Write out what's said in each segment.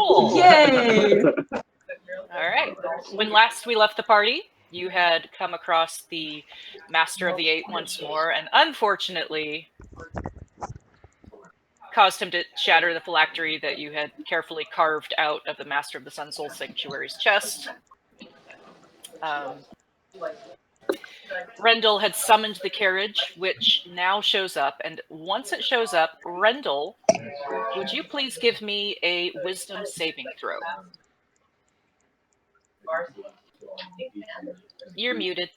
Cool. Yay! All right. When last we left the party, you had come across the Master of the Eight once more, and unfortunately caused him to shatter the phylactery that you had carefully carved out of the Master of the Sun Soul Sanctuary's chest. Rendell had summoned the carriage, which now shows up, and once it shows up, Rendell, would you please give me a wisdom saving throw? You're muted.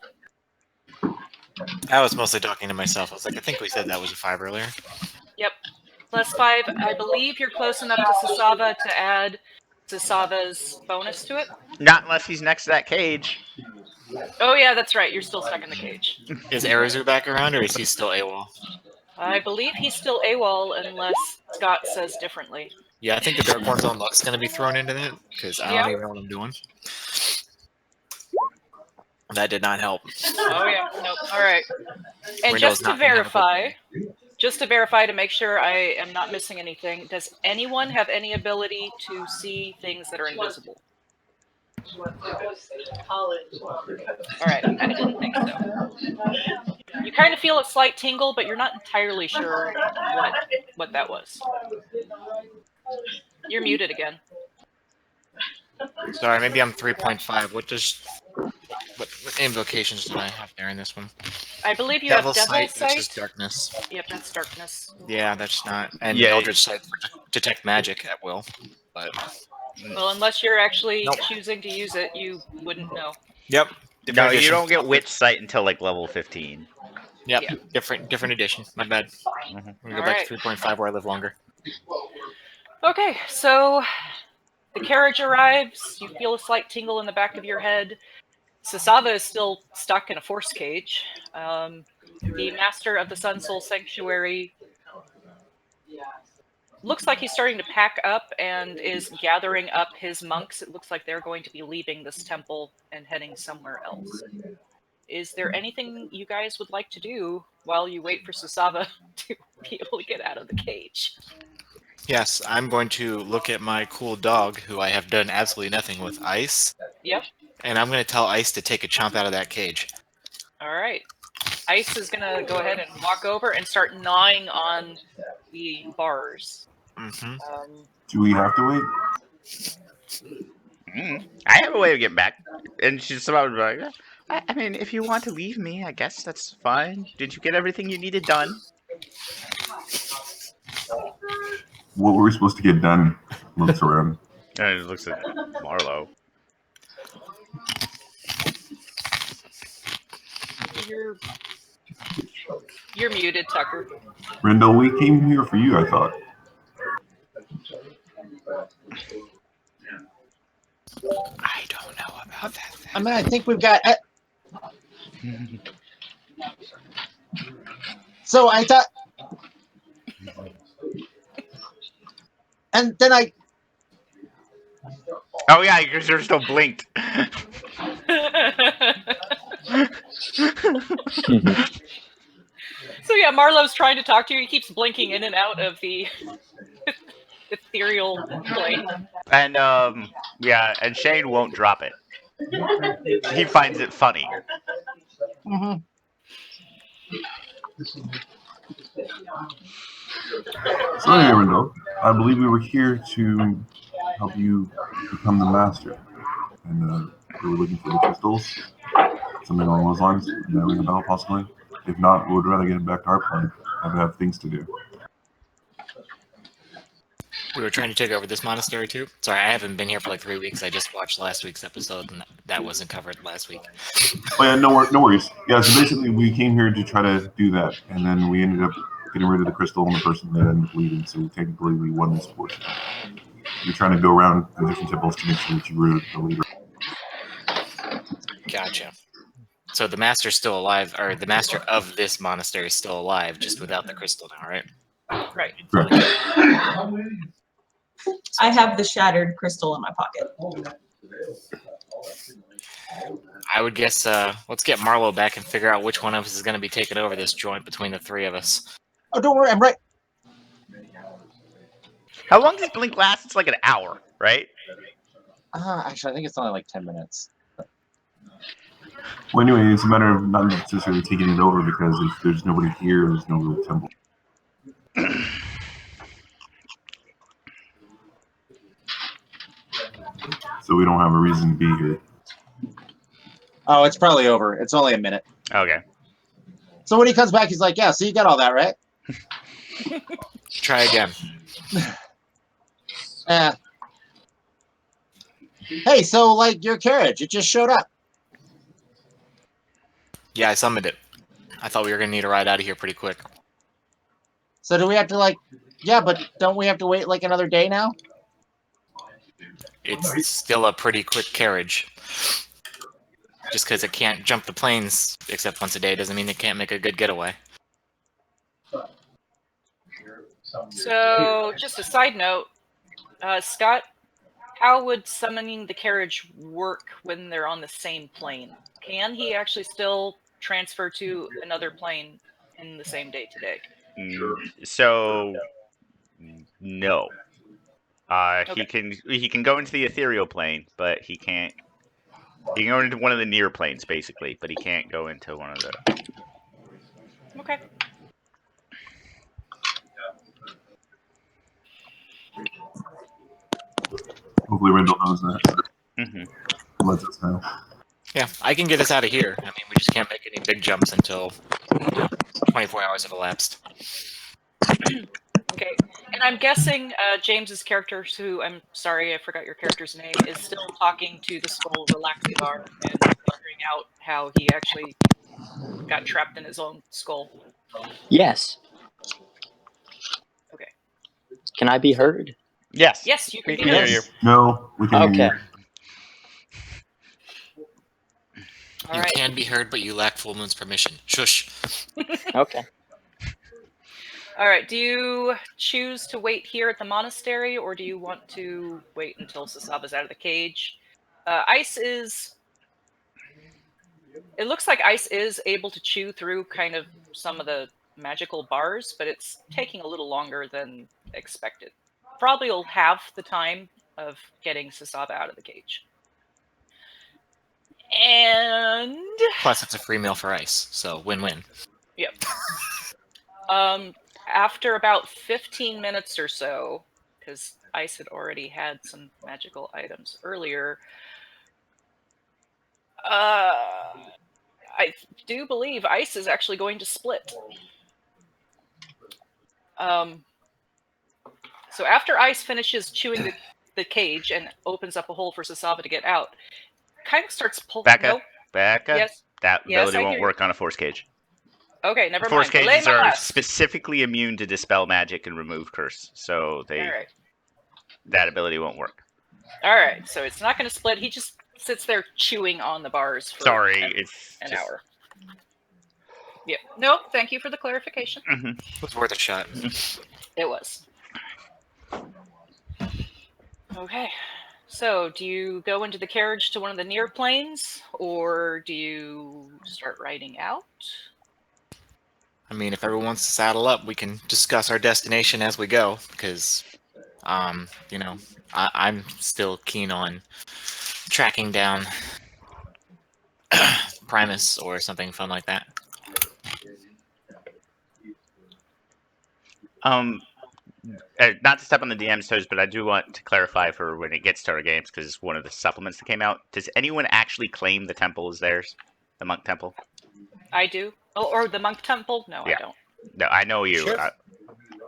I was mostly talking to myself. I was like, I think we said that was a 5 earlier. Yep. +5. I believe you're close enough to Sasava to add Sasava's bonus to it. Not unless he's next to that cage. Oh yeah, that's right. You're still stuck in the cage. Is Arazu back around, or is he still AWOL? I believe he's still AWOL unless Scott says differently. Yeah, I think the Dark One's own luck's going to be thrown into that, because I don't even know what I'm doing. That did not help. Oh yeah, nope. All right. And Window's just to not gonna have a good verify, to make sure I am not missing anything, does anyone have any ability to see things that are invisible? All right, I didn't think so. You kind of feel a slight tingle, but you're not entirely sure what that was. You're muted again. Sorry, maybe I'm 3.5. What invocations did I have there in this one? I believe you Devil's have Devil's Sight, Sight. which is darkness. Yep, that's darkness. Yeah, that's not. And Yeah. Eldritch Sight for detect magic at will. But Well, unless you're actually Nope. choosing to use it, you wouldn't know. yep. No, different you edition. don't get Witch Sight until like level 15. Yep, Yeah. different edition. My bad. Mhm. I'm gonna go All back right. to 3.5 where I live longer. Okay, so the carriage arrives. You feel a slight tingle in the back of your head. Sasava is still stuck in a force cage. The Master of the Sun Soul Sanctuary looks like he's starting to pack up and is gathering up his monks. It looks like they're going to be leaving this temple and heading somewhere else. Is there anything you guys would like to do while you wait for Sasava to be able to get out of the cage? Yes, I'm going to look at my cool dog, who I have done absolutely nothing with, Ice, Yep. and I'm going to tell Ice to take a chomp out of that cage. All right. Ice is going to go ahead and walk over and start gnawing on the bars. Mm-hmm. Do we have to wait? I have a way of getting back. And she's about to be like, I mean, if you want to leave me, I guess that's fine. Did you get everything you needed done? What were we supposed to get done? Looks around. And it looks at Marlo. You're muted, Tucker. Rendell, we came here for you, I thought. I don't know about that. I mean, I think we've got. So I thought, and then I. Oh yeah, because you're still blinked. So yeah, Marlo's trying to talk to you. He keeps blinking in and out of the ethereal plane. And yeah, and Shane won't drop it. He finds it funny. Mm-hmm. So anyway, Rendell, I believe we were here to help you become the master. And we were looking for the crystals. Something along those lines. That ring a bell, possibly. If not, we would rather get back to our plan. Have things to do. We were trying to take over this monastery too. Sorry, I haven't been here for like 3 weeks. I just watched last week's episode, and that wasn't covered last week. Oh yeah, no worries. Yeah, so basically we came here to try to do that, and then we ended up getting rid of the crystal and the person that ended up leaving, so technically we won this portion. You're trying to go around the different temples to make sure that you were the leader. Gotcha. So the master's still alive, or the master of this monastery is still alive, just without the crystal now, right? Right. Correct. I have the shattered crystal in my pocket. I would guess, let's get Marlo back and figure out which one of us is going to be taking over this joint between the three of us. Oh, don't worry, I'm right. How long does Blink last? It's like an hour, right? Actually, I think it's only like 10 minutes. Well, anyway, it's a matter of not necessarily taking it over because if there's nobody here, there's no real temple. So we don't have a reason to be here. Oh, it's probably over. It's only a minute. Okay. So when he comes back, he's like, "Yeah, so you got all that, right?" Try again. Eh. Hey, so like your carriage, it just showed up. Yeah, I summoned it. I thought we were gonna need a ride out of here pretty quick. So do we have to like? Yeah, but don't we have to wait like another day now? It's still a pretty quick carriage. Just because it can't jump the planes except once a day doesn't mean it can't make a good getaway. So, just a side note, Scott, how would summoning the carriage work when they're on the same plane? Can he actually still transfer to another plane in the same day today? So no. Okay. He can go into the ethereal plane, but he can't. He can go into one of the near planes, basically, but he can't go into one of the. Okay. Hopefully Rendell knows that. Hmm. Lets us know. Yeah, I can get us out of here. I mean, we just can't make any big jumps until 24 hours have elapsed. Okay. And I'm guessing James's character, who I'm sorry, I forgot your character's name, is still talking to the skull Relaxibar and figuring out how he actually got trapped in his own skull. Yes. Okay. Can I be heard? Yes. Yes, you can We be can hear heard. you. No, we can Okay. hear All You right. can be heard, but you lack Full Moon's permission. Shush. Okay. All right. Do you choose to wait here at the monastery, or do you want to wait until Sasaba's out of the cage? Ice is. It looks like Ice is able to chew through kind of some of the magical bars, but it's taking a little longer than expected. Probably will have the time of getting Sasaba out of the cage. And Plus, it's a free meal for Ice, so win-win. yep. After about 15 minutes or so, because Ice had already had some magical items earlier, I do believe Ice is actually going to split. So after Ice finishes chewing the cage and opens up a hole for Sasaba to get out, kind of starts pulling. Becca. Nope. Becca. Yes. That Yes, ability I won't hear work on a force cage. Okay, never Force mind. cages are Last. specifically immune to dispel magic and remove curse, so All right. that ability won't work. All right. So it's not going to split. He just sits there chewing on the bars for Sorry, an it's just, hour. Yeah. Nope. Thank you for the clarification. Mhm. It was worth a shot. It was. Okay. So, do you go into the carriage to one of the near planes, or do you start riding out? I mean, if everyone wants to saddle up, we can discuss our destination as we go, because, you know, I'm still keen on tracking down Primus or something fun like that. Not to step on the DM's toes, but I do want to clarify for when it gets to our games, because it's one of the supplements that came out. Does anyone actually claim the temple is theirs? The monk temple? I do. Oh, or the monk temple? No, Yeah. I don't. No, I know you. Sure.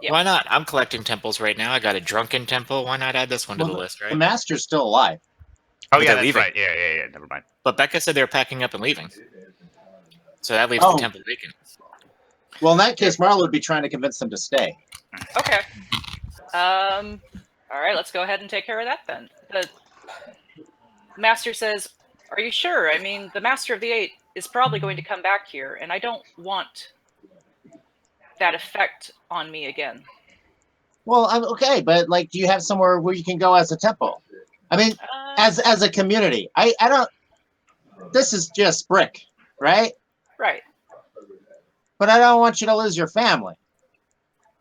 Yeah. Why not? I'm collecting temples right now. I got a drunken temple. Why not add this one to the list, The right? master's still alive. Oh But yeah, they're that's leaving. right. Yeah. Never mind. But Becca said they were packing up and leaving. So that leaves Oh. the temple vacant. Well, in that case, Marla would be trying to convince them to stay. Okay. All right, let's go ahead and take care of that then. The master says, "Are you sure? I mean, the Master of the Eight is probably going to come back here, and I don't want that effect on me again." Well, I'm okay, but like, do you have somewhere where you can go as a temple? I mean, as a community. I don't. This is just brick, right? Right. But I don't want you to lose your family.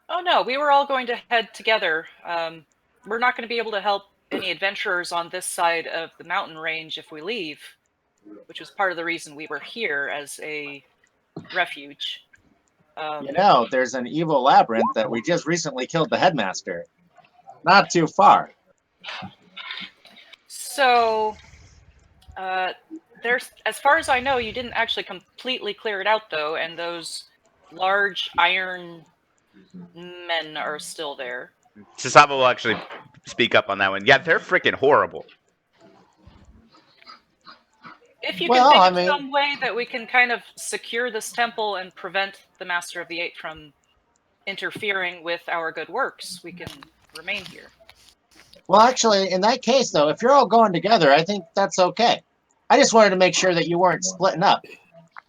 Oh no, we were all going to head together. We're not going to be able to help any adventurers on this side of the mountain range if we leave, which was part of the reason we were here as a refuge. There's an evil labyrinth that we just recently killed the headmaster. Not too far. So, there's, as far as I know, you didn't actually completely clear it out, though, and those large iron men are still there. Sasaba will actually speak up on that one. Yeah, they're freaking horrible. If you Well, can I think mean- of some way that we can kind of secure this temple and prevent the Master of the Eight from interfering with our good works, we can remain here. Well, actually, in that case, though, if you're all going together, I think that's okay. I just wanted to make sure that you weren't splitting up.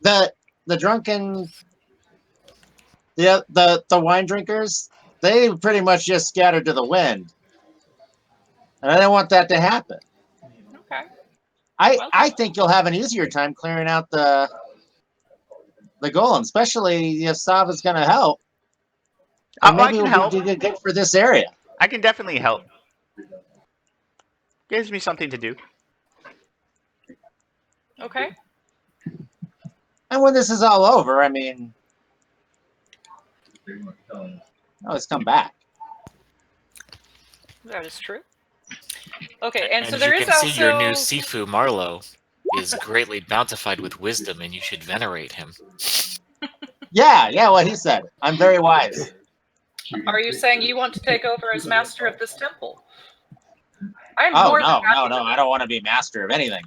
The drunken, the wine drinkers, they pretty much just scattered to the wind, and I don't want that to happen. Okay. I think you'll have an easier time clearing out the golem, especially if Sava's going to help. And I maybe can we'll help. do good for this area. I can definitely help. Gives me something to do. Okay. And when this is all over, I mean, let's come back. That is true. Okay, and so as there you is can also see, your new Sifu Marlowe is greatly bountified with wisdom, and you should venerate him. Yeah, what he said. I'm very wise. Are you saying you want to take over as master of this temple? I'm Oh, more than no, happy to- I don't want to be master of anything.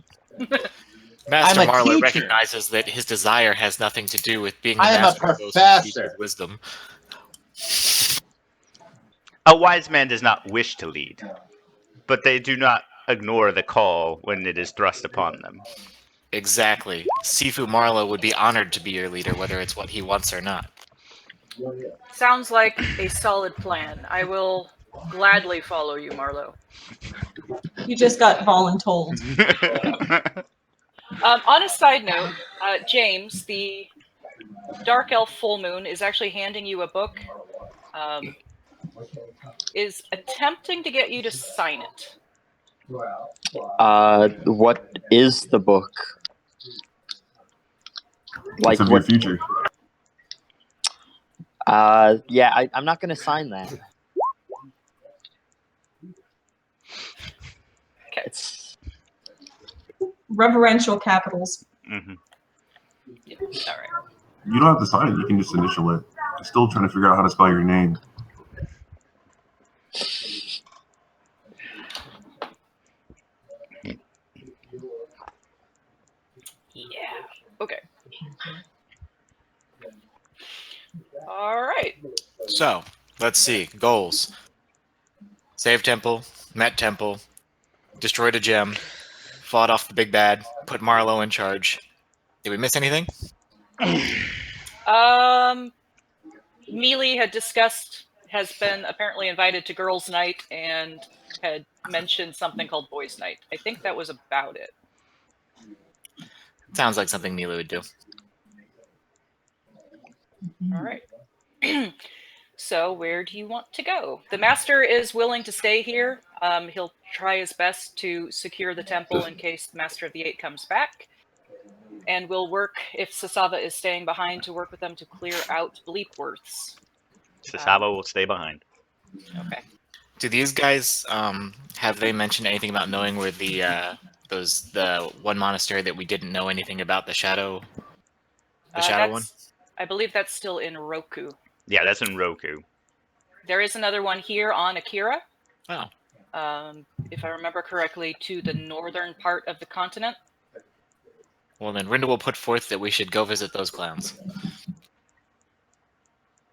Master I'm a Marlowe teacher. recognizes that his desire has nothing to do with being the I am a master of those who teach professor. his wisdom. A wise man does not wish to lead, but they do not ignore the call when it is thrust upon them. Exactly. Sifu Marlowe would be honored to be your leader, whether it's what he wants or not. Sounds like a solid plan. I will gladly follow you, Marlowe. You just got voluntold. On a side note, James, the Dark Elf Full Moon is actually handing you a book. Is attempting to get you to sign it. What is the book? Like It's of your what? future. Yeah, I'm not gonna sign that. Okay. It's Reverential capitals. Mhm. Yeah, all right. You don't have to sign it. You can just initial it. I'm still trying to figure out how to spell your name. Yeah. Okay. All right. So, let's see. Goals. Save temple, met temple, destroyed a gem, fought off the big bad, put Marlowe in charge. Did we miss anything? Mealy has been apparently invited to girls' night and had mentioned something called boys' night. I think that was about it. Sounds like something Mila would do. All right. So where do you want to go? The master is willing to stay here. He'll try his best to secure the temple in case the Master of the Eight comes back. And we'll work, if Sasava is staying behind, to work with them to clear out Bleepworths. Sasaba will stay behind. Okay. Do these guys have they mentioned anything about knowing where the one monastery that we didn't know anything about, the shadow one? I believe that's still in Roku. Yeah, that's in Roku. There is another one here on Akira. Oh. If I remember correctly, to the northern part of the continent. Well, then Rinda will put forth that we should go visit those clowns.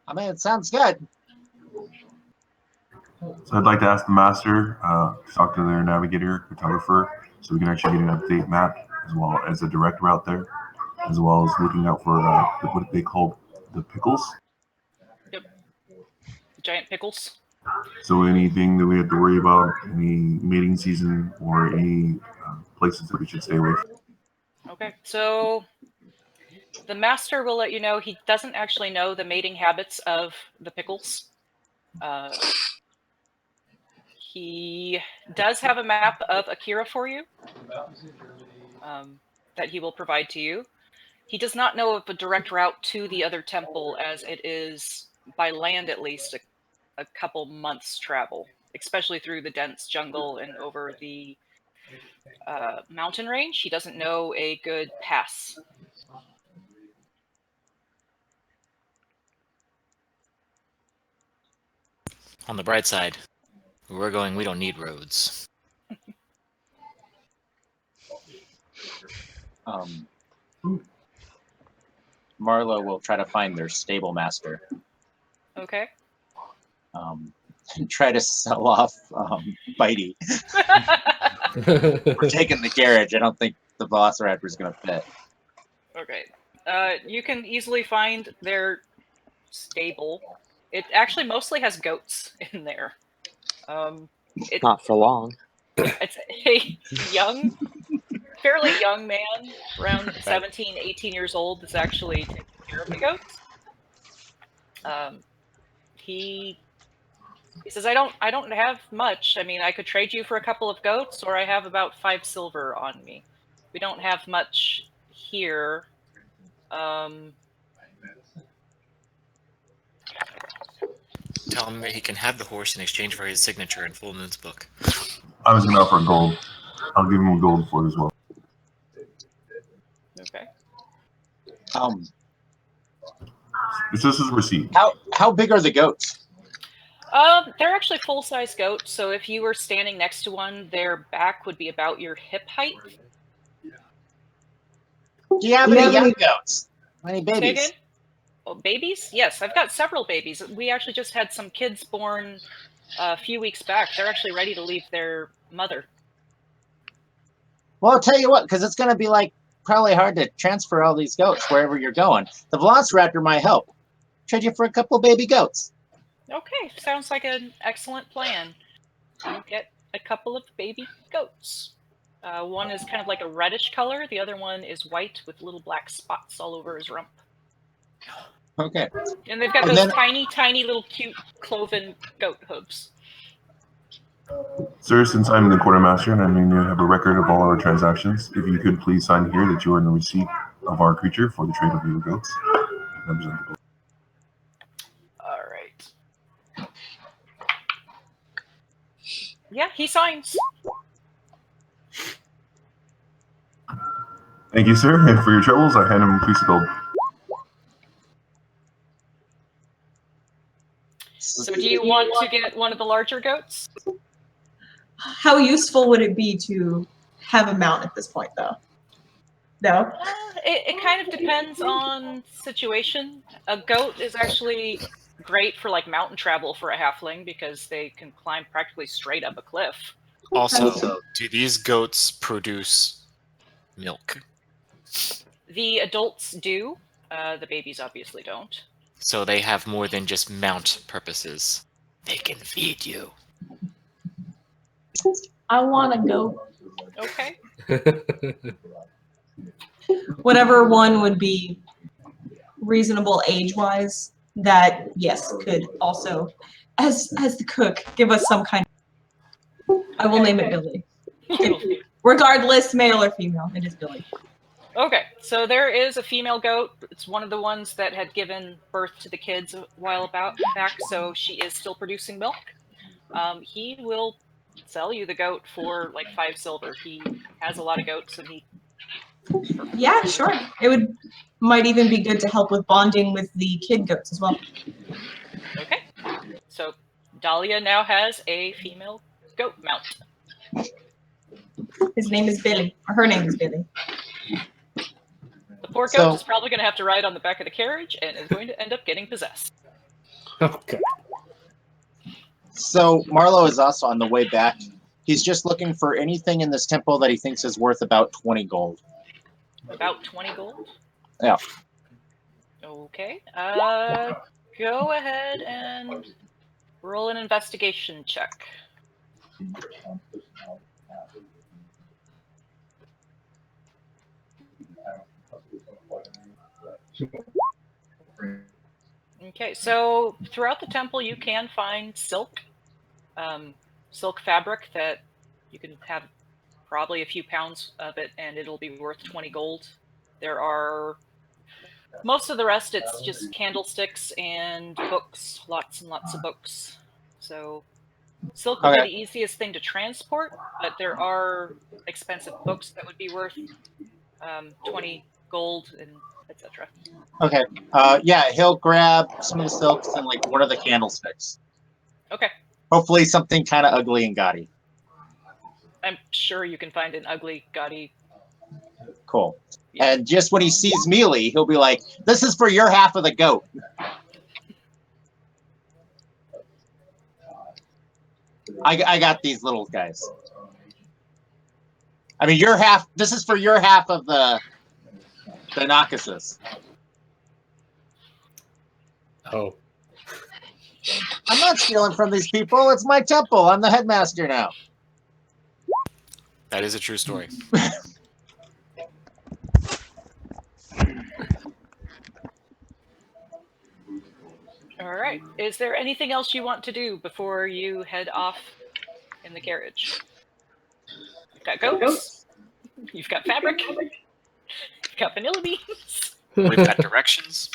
I mean, it sounds good. So I'd like to ask the master to talk to their navigator, cartographer, so we can actually get an update map as well as a direct route there, as well as looking out for what they call the pickles. Yep. Giant pickles. So anything that we have to worry about, any mating season or any places that we should stay away from. Okay, so the master will let you know he doesn't actually know the mating habits of the pickles. He does have a map of Akira for you that he will provide to you. He does not know of a direct route to the other temple, as it is, by land at least, a couple months' travel, especially through the dense jungle and over the mountain range. He doesn't know a good pass. On the bright side, where we're going, we don't need roads. Marlo will try to find their stable master. Okay. And try to sell off Bitey. We're taking the carriage. I don't think the Velociraptor is going to fit. Okay. You can easily find their stable. It actually mostly has goats in there. Not for long. It's a fairly young man, around 17, 18 years old, that's actually taking care of the goats. He says, I don't have much. I mean, I could trade you for a couple of goats, or I have about 5 silver on me. We don't have much here. Tell him that he can have the horse in exchange for his signature in Full Moon's book. I was going to offer gold. I'll give him gold for it as well. Okay. This is his receipt. How big are the goats? They're actually full-size goats, so if you were standing next to one, their back would be about your hip height. Do you have any young goats? Any Say babies? again? Oh, babies? Yes, I've got several babies. We actually just had some kids born a few weeks back. They're actually ready to leave their mother. Well, I'll tell you what, because it's going to be probably hard to transfer all these goats wherever you're going. The Velociraptor might help. Trade you for a couple baby goats. Okay, sounds like an excellent plan. You get a couple of baby goats. One is kind of like a reddish color. The other one is white with little black spots all over his rump. Okay. And they've got those tiny, tiny little cute cloven goat hooves. Sir, since I'm the quartermaster and I mean to have a record of all our transactions, if you could please sign here that you are in the receipt of our creature for the trade of your goats. Represent the goat. All right. Yeah, he signs. Thank you, sir. And for your troubles, I hand him a piece of gold. So do you want to get one of the larger goats? How useful would it be to have a mount at this point, though? No? It kind of depends on situation. A goat is actually great for mountain travel for a halfling because they can climb practically straight up a cliff. Also, do these goats produce milk? The adults do. The babies obviously don't. So they have more than just mount purposes. They can feed you. I want to go. Okay. Whatever one would be reasonable age-wise, that, yes, could also, as the cook, give us some kind of... I will name it Billy. Regardless, male or female, it is Billy. Okay, so there is a female goat. It's one of the ones that had given birth to the kids a while back, so she is still producing milk. He will sell you the goat for 5 silver. He has a lot of goats, and he... Yeah, sure. It might even be good to help with bonding with the kid goats as well. Okay, so Dahlia now has a female goat mount. His name is Billy, or her name is Billy. The poor goat is probably going to have to ride on the back of the carriage and is going to end up getting possessed. Okay. So Marlo is also on the way back. He's just looking for anything in this temple that he thinks is worth about 20 gold. About 20 gold? Yeah. Okay. Go ahead and roll an investigation check. Okay, so throughout the temple you can find silk. silk fabric that you can have probably a few pounds of it, and it'll be worth 20 gold. There are most of the rest. It's just candlesticks and books, lots and lots of books. So silk would be the easiest thing to transport, but there are expensive books that would be worth 20 gold and etc. Okay. Yeah, he'll grab some of the silks and like one of the candlesticks. Okay. Hopefully something kind of ugly and gaudy. I'm sure you can find an ugly, gaudy. Cool. Yeah. And just when he sees Mealy, he'll be like, "This is for your half of the goat." I got these little guys. I mean, your half. This is for your half of the Noxus. Oh. I'm not stealing from these people. It's my temple. I'm the headmaster now. That is a true story. All right. Is there anything else you want to do before you head off in the carriage? You've got goats. You've got fabric. You've got vanilla beans. We've got directions.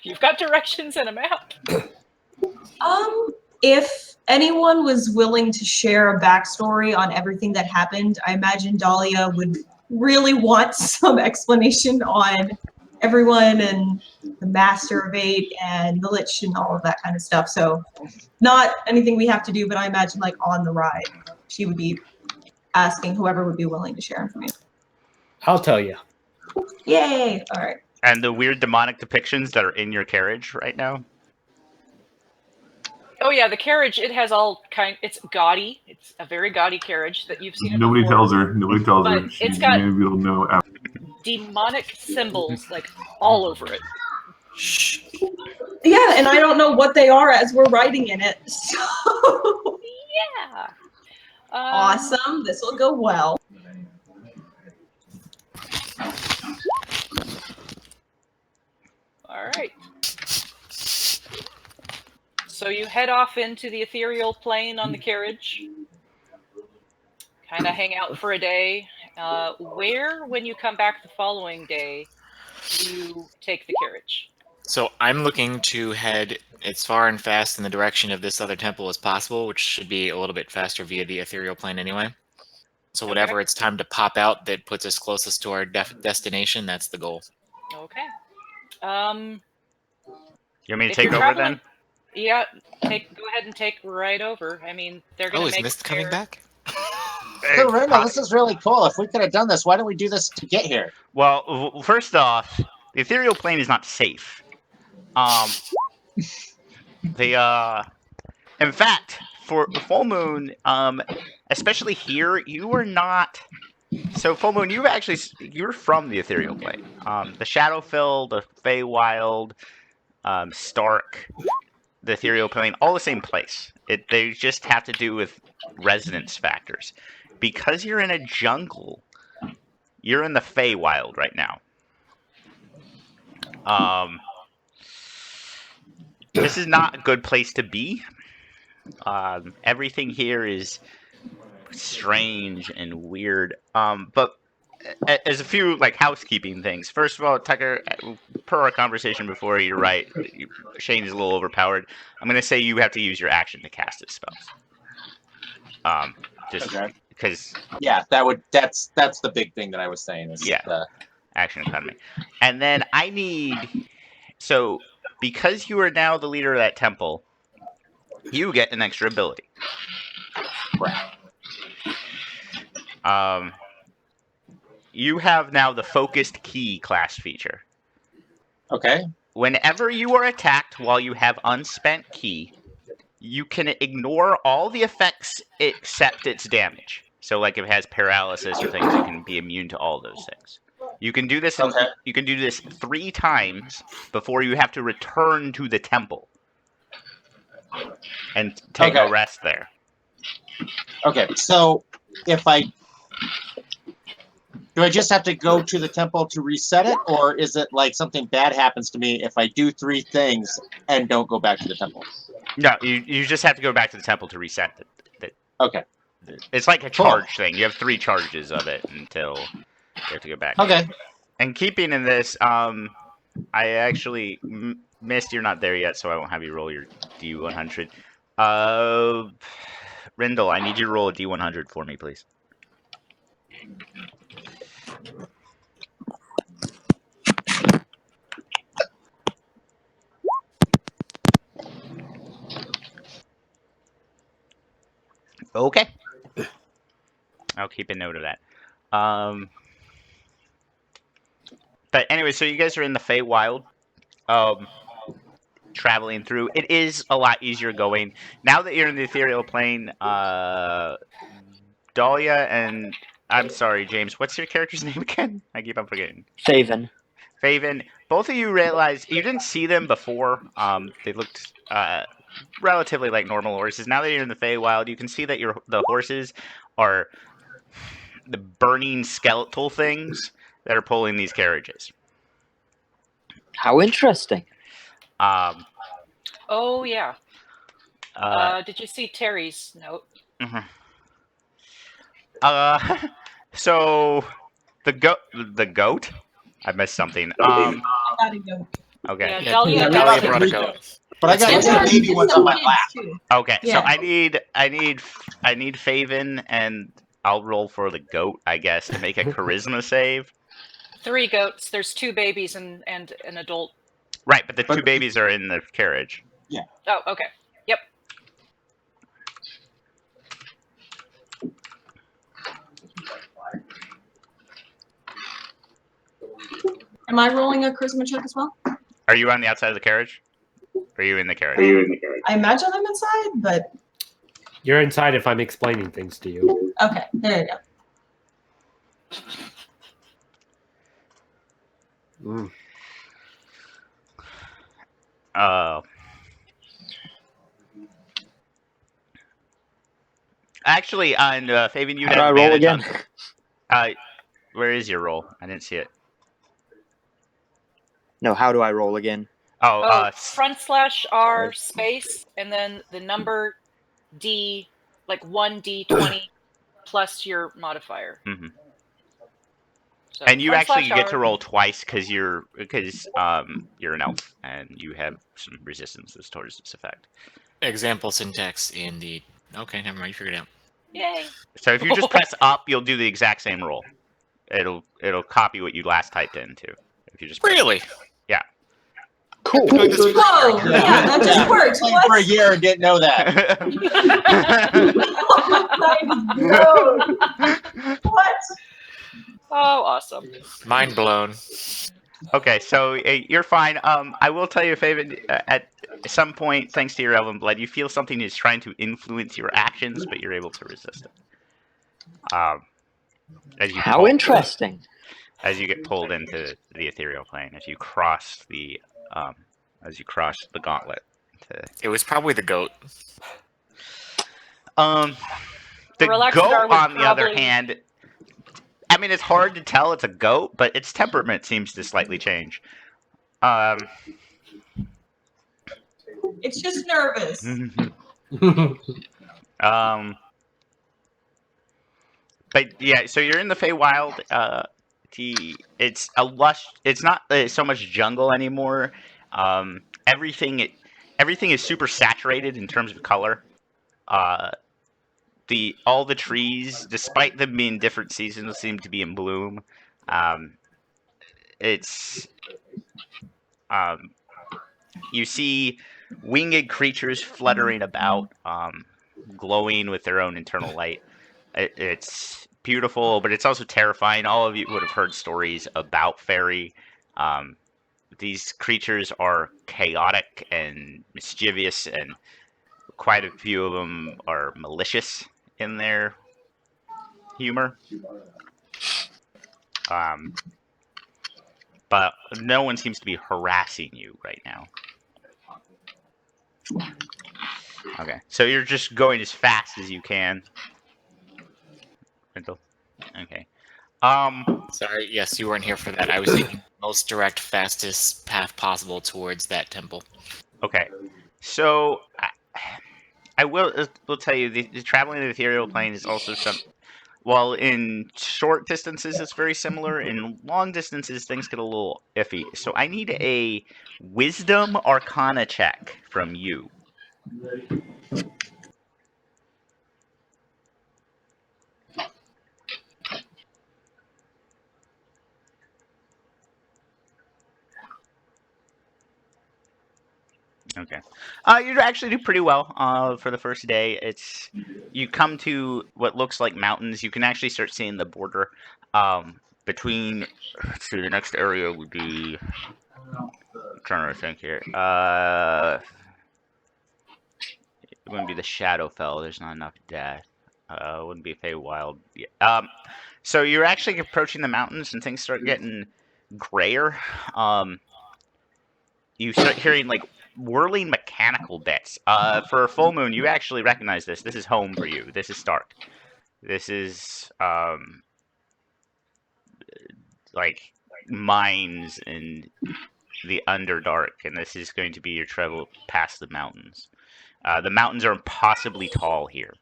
You've got directions and a map. If anyone was willing to share a backstory on everything that happened, I imagine Dahlia would really want some explanation on everyone and the Master of Eight and the Lich and all of that kind of stuff. So not anything we have to do, but I imagine like on the ride, she would be asking whoever would be willing to share information. I'll tell you. Yay! All right. And the weird demonic depictions that are in your carriage right now. Oh yeah, the carriage, it has all kind. It's gaudy. It's a very gaudy carriage that you've seen. Nobody before. tells her. Nobody tells her. But She's it's got- maybe will know after. Demonic symbols like all over it. Shh. Yeah, and I don't know what they are as we're writing in it. So Yeah. awesome. This will go well. All right. So you head off into the ethereal plane on the carriage. Kind of hang out for a day. Where, when you come back the following day, you take the carriage? So I'm looking to head as far and fast in the direction of this other temple as possible, which should be a little bit faster via the ethereal plane anyway. So whatever it's time to pop out that puts us closest to our destination, that's the goal. Okay. You want me to If take you're over traveling- then? Yeah, go ahead and take right over. I mean, they're going Oh, to is make Mist coming back? So, Randall, this is really cool. If we could have done this, why didn't we do this to get here? Well, first off, the ethereal plane is not safe. In fact, for full moon, especially here, you are not. So full moon, you're from the ethereal plane. The Shadowfell, the Feywild, Stark, the ethereal plane, all the same place. They just have to do with resonance factors. Because you're in a jungle, you're in the Feywild right now. This is not a good place to be. Everything here is strange and weird. But as a few like housekeeping things. First of all, Tucker, per our conversation before, you're right. Shane is a little overpowered. I'm gonna say you have to use your action to cast his spells. Just Okay. because Yeah, that's the big thing that I was saying. Is Yeah. action economy. And then I need because you are now the leader of that temple, you get an extra ability. You have now the focused key class feature. Okay. Whenever you are attacked while you have unspent key, you can ignore all the effects except its damage. So, like if it has paralysis or things, you can be immune to all those things. You can do this. Okay. You can do this 3 times before you have to return to the temple and take a Okay. rest there. Okay. So if do I just have to go to the temple to reset it, or is it like something bad happens to me if I do 3 things and don't go back to the temple? No, you just have to go back to the temple to reset it. Okay. It's like a Cool. charge thing. You have 3 charges of it until you have to go back. Okay. And keeping in this, I actually missed. You're not there yet, so I won't have you roll your D100. Rindle, I need you to roll a D100 for me, please. Okay. I'll keep a note of that. But anyway, so you guys are in the Feywild, traveling through. It is a lot easier going now that you're in the ethereal plane. Dahlia and I'm sorry, James. What's your character's name again? I keep on forgetting. Faven. Faven. Both of you realize you didn't see them before. They looked relatively like normal horses. Now that you're in the Feywild, you can see that the horses are the burning skeletal things that are pulling these carriages. How interesting. Oh yeah. Did you see Terry's note? Mhm. So the goat. I missed something. I gotta go. Okay. Yeah, Yeah, Dahlia Dahlia did. brought a goat. But I got And 2 baby ones on my lap. too. Okay. So Yeah. I need Faven, and I'll roll for the goat, I guess, to make a charisma save. 3 goats. There's 2 babies and an adult. Right, but the 2 babies are in the carriage. Oh, okay. Yep. Am I rolling a charisma check as well? Are you on the outside of the carriage? Or are you in the carriage? I imagine I'm inside, but You're inside if I'm explaining things to you. okay, there you go. Mm. Actually, on Fabian, you'd How do have I roll advantage again? on- where is your roll? I didn't see it. No, how do I roll again? Oh, /R space and then the number D, like 1d20 plus your modifier. Mhm. So And you actually /R. get to roll twice because you're an elf and you have some resistances towards this effect. Example syntax in the. Okay, never mind. You figured it out. Yay. So if you just press up, you'll do the exact same roll. It'll copy what you last typed in too. If you just press Really? Cool. Doing this for Whoa, free. yeah, that just worked. Played for a What? year and didn't know that. No. What? Oh, awesome. Mind blown. Okay, so you're fine. I will tell you, Faven, at some point, thanks to your elven blood, you feel something is trying to influence your actions, but you're able to resist it. How interesting. As you get pulled into the ethereal plane, as you cross the gauntlet. It was probably the goat. The Relaxidar goat, would on the other probably- hand, I mean, it's hard to tell it's a goat, but its temperament seems to slightly change. It's just nervous. But yeah, so you're in the Feywild. It's a lush. It's not so much jungle anymore. Everything is super saturated in terms of color. All the trees, despite them being different seasons, seem to be in bloom. You see winged creatures fluttering about, glowing with their own internal light. It's beautiful, but it's also terrifying. All of you would have heard stories about fairy. These creatures are chaotic and mischievous, and quite a few of them are malicious in their humor. But no one seems to be harassing you right now. Okay, so you're just going as fast as you can. Okay. Sorry, yes, you weren't here for that. I was taking the most direct, fastest path possible towards that temple. Okay. So I will tell you the traveling in the ethereal plane is also some. While in short distances it's very similar, in long distances things get a little iffy. So I need a Wisdom Arcana check from you. Okay. You actually do pretty well for the first day. You come to what looks like mountains. You can actually start seeing the border between. Let's see, the next area would be. I'm trying to think here. It wouldn't be the Shadowfell. There's not enough death. It wouldn't be Feywild. Yeah. So you're actually approaching the mountains, and things start getting grayer. You start hearing like whirling mechanical bits. For a full moon, you actually recognize this. This is home for you. This is Stark. This is like mines in the Underdark, and this is going to be your travel past the mountains. The mountains are impossibly tall here.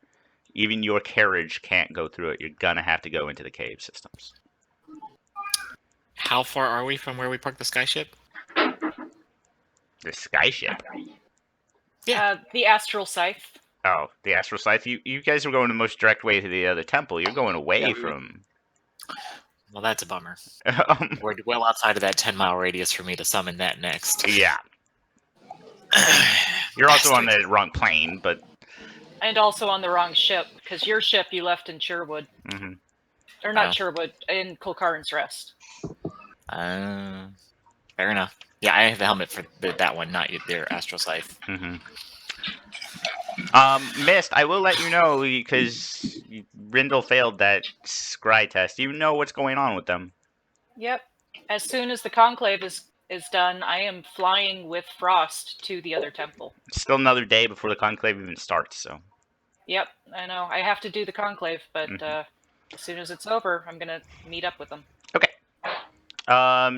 Even your carriage can't go through it. You're gonna have to go into the cave systems. How far are we from where we parked the skyship? The skyship. The astral scythe. Oh, the astral scythe. You guys are going the most direct way to the other temple. You're going away from. Well, that's a bummer. We're well outside of that 10-mile radius for me to summon that next. Yeah. You're also on the wrong plane, but. And also on the wrong ship, because your ship you left in Sherwood. Mm-hmm. Or not Sherwood, in Kulkarin's Rest. Fair enough. Yeah, I have the helmet for that one, not their astral scythe. Mm-hmm. Mist, I will let you know, because Rindle failed that scry test. You know what's going on with them. Yep. As soon as the conclave is done, I am flying with Frost to the other temple. Still another day before the conclave even starts, so. Yep, I know. I have to do the conclave, but as soon as it's over, I'm going to meet up with them. Okay.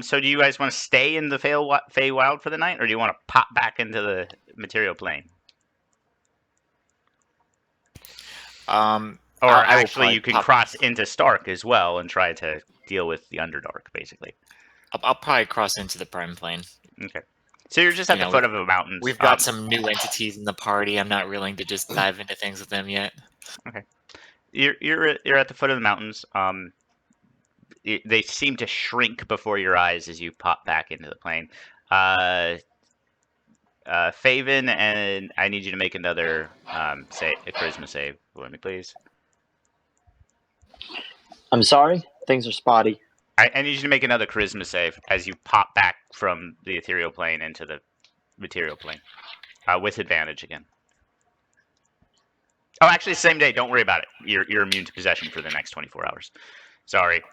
So do you guys want to stay in the Feywild for the night, or do you want to pop back into the material plane? Or actually, you can cross into Stark as well and try to deal with the Underdark, basically. I'll probably cross into the prime plane. Okay. So you're just at the foot of the mountains. We've got some new entities in the party. I'm not willing to just dive into things with them yet. Okay. You're at the foot of the mountains. They seem to shrink before your eyes as you pop back into the plane. Faven, and I need you to make another a charisma save for me, please. I'm sorry? Things are spotty. I need you to make another charisma save as you pop back from the ethereal plane into the material plane. With advantage again. Oh, actually, same day. Don't worry about it. You're immune to possession for the next 24 hours. Sorry.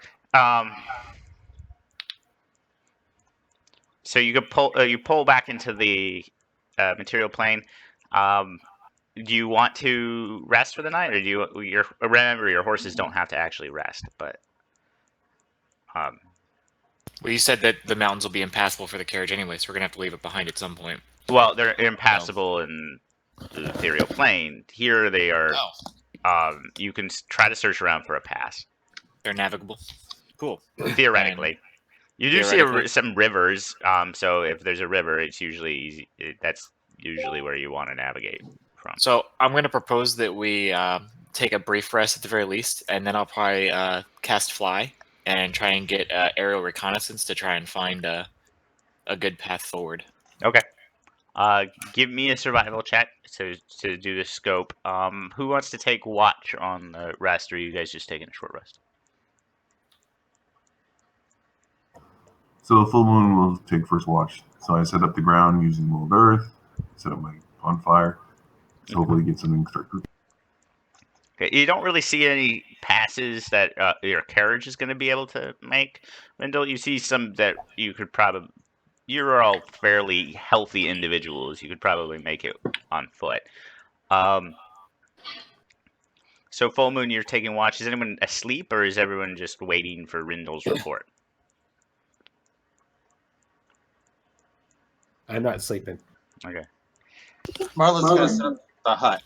So you could pull back into the material plane. Do you want to rest for the night, or do you? Remember, your horses don't have to actually rest, but. Well, you said that the mountains will be impassable for the carriage anyway, so we're gonna have to leave it behind at some point. Well, they're impassable in the ethereal plane. Here they are. You can try to search around for a pass. They're navigable. Cool. Theoretically, you do see some rivers. So if there's a river, it's usually easy. That's usually where you want to navigate from. So I'm gonna propose that we take a brief rest at the very least, and then I'll probably cast Fly and try and get aerial reconnaissance to try and find a good path forward. Okay. Give me a survival check to do the scope. Who wants to take watch on the rest, or are you guys just taking a short rest? So the full moon will take first watch. So I set up the ground using mold earth, set up my bonfire, so hopefully get something to start cooking. Okay, you don't really see any passes that your carriage is going to be able to make. Rindle, you see some that you could probably... You're all fairly healthy individuals. You could probably make it on foot. So full moon, you're taking watch. Is anyone asleep, or is everyone just waiting for Rindle's report? I'm not sleeping. Okay. Marla's gonna set up the hut.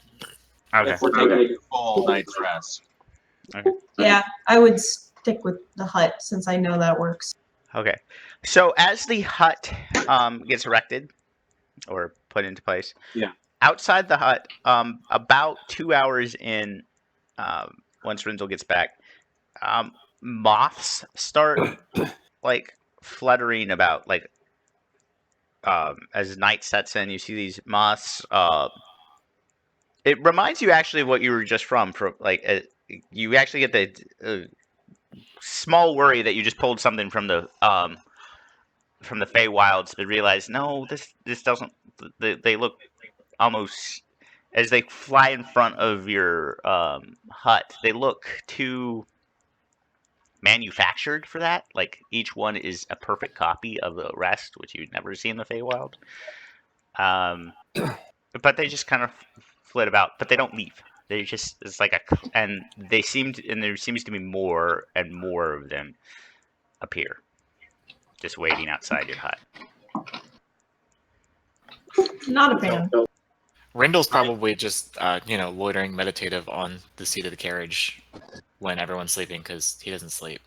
Okay. If we're taking a full night's rest. Yeah, I would stick with the hut since I know that works. Okay. So as the hut gets erected or put into place, Yeah. outside the hut, about 2 hours in, once Rindle gets back, moths start like fluttering about. Like as night sets in, you see these moths. It reminds you actually of what you were just from like you actually get the small worry that you just pulled something from the Feywilds, but realize no, this doesn't. They look almost as they fly in front of your hut. They look too manufactured for that. Like each one is a perfect copy of the rest, which you'd never see in the Feywild. But they just kind of flit about, but they don't leave. They just it's like and there seems to be more and more of them appear, just waiting outside your hut. Not a fan. Rindle's probably just, loitering meditative on the seat of the carriage when everyone's sleeping because he doesn't sleep.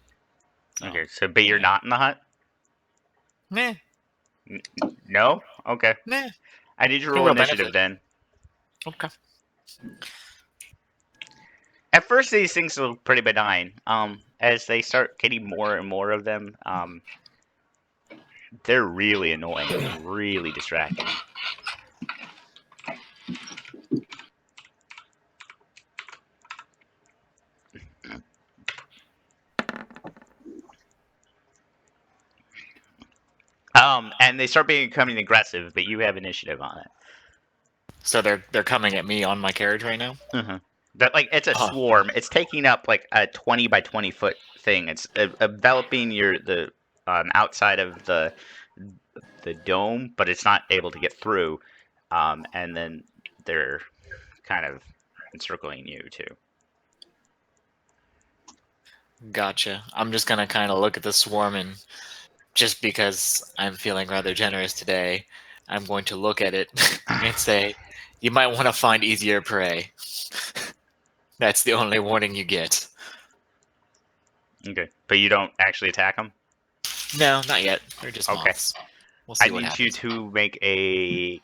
So, Okay, so but you're not in the hut? Nah, No? Okay. nah. I need you to Can roll roll initiative benefit. then. Okay. At first, these things look pretty benign. As they start getting more and more of them, they're really annoying and really distracting. And they start becoming aggressive, but you have initiative on it. So they're coming at me on my carriage right now? Mm-hmm. That it's a Huh. swarm. It's taking up like a 20 by 20 foot thing. It's enveloping the outside of the dome, but it's not able to get through. And then they're kind of encircling you too. Gotcha. I'm just gonna kind of look at the swarm, and just because I'm feeling rather generous today, I'm going to look at it and say, you might want to find easier prey. That's the only warning you get. Okay, but you don't actually attack them? No, not yet. They're just Okay. moths. We'll see I what need happens. you to make a...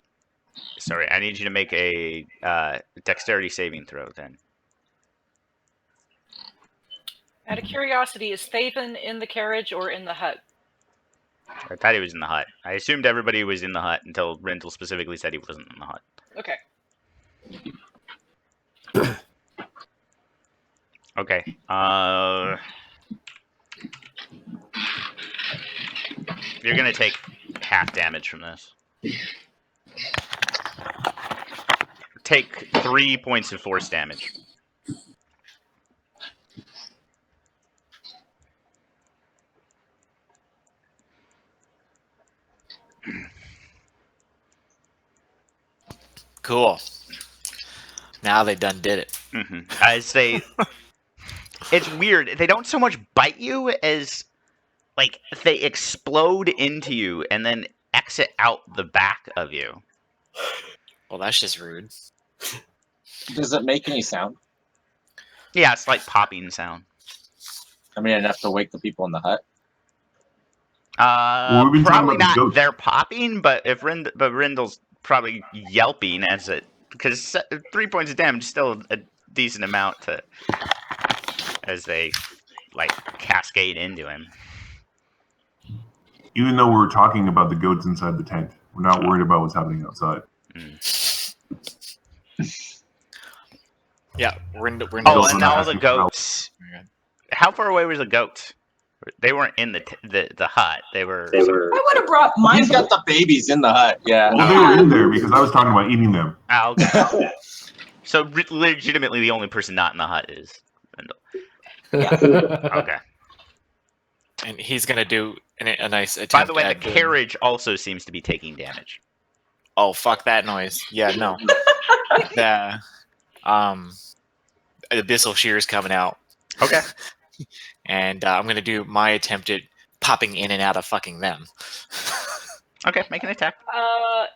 Sorry, I need you to make a dexterity saving throw then. Out of curiosity, is Thaven in the carriage or in the hut? I thought he was in the hut. I assumed everybody was in the hut until Rental specifically said he wasn't in the hut. Okay. Okay. You're gonna take half damage from this. Take 3 points of force damage. Cool. Now they done did it. Mm-hmm. As they... It's weird. They don't so much bite you as, like, they explode into you and then exit out the back of you. Well, that's just rude. Does it make any sound? Yeah, it's like popping sound. I mean, enough to wake the people in the hut. Well, we've been talking Probably about the not. goats. They're popping, but Rindle's probably yelping as it, because 3 points of damage is still a decent amount to, as they like cascade into him. Even though we're talking about the goats inside the tent, we're not worried about what's happening outside. Yeah, Rindle. Oh, also and not all the asking for help. goats. How far away was the goats? They weren't in the hut. They were. I would have brought mine. He's got the babies in the hut. Yeah. Well, they were in there because I was talking about eating them. Oh, okay. So legitimately, the only person not in the hut is Rindle. Okay. And he's gonna do a nice attempt. By the way, the at doing- carriage also seems to be taking damage. Oh, fuck that noise. Yeah, no. The abyssal shears coming out. Okay. And I'm gonna do my attempt at popping in and out of fucking them. Okay, make an attack.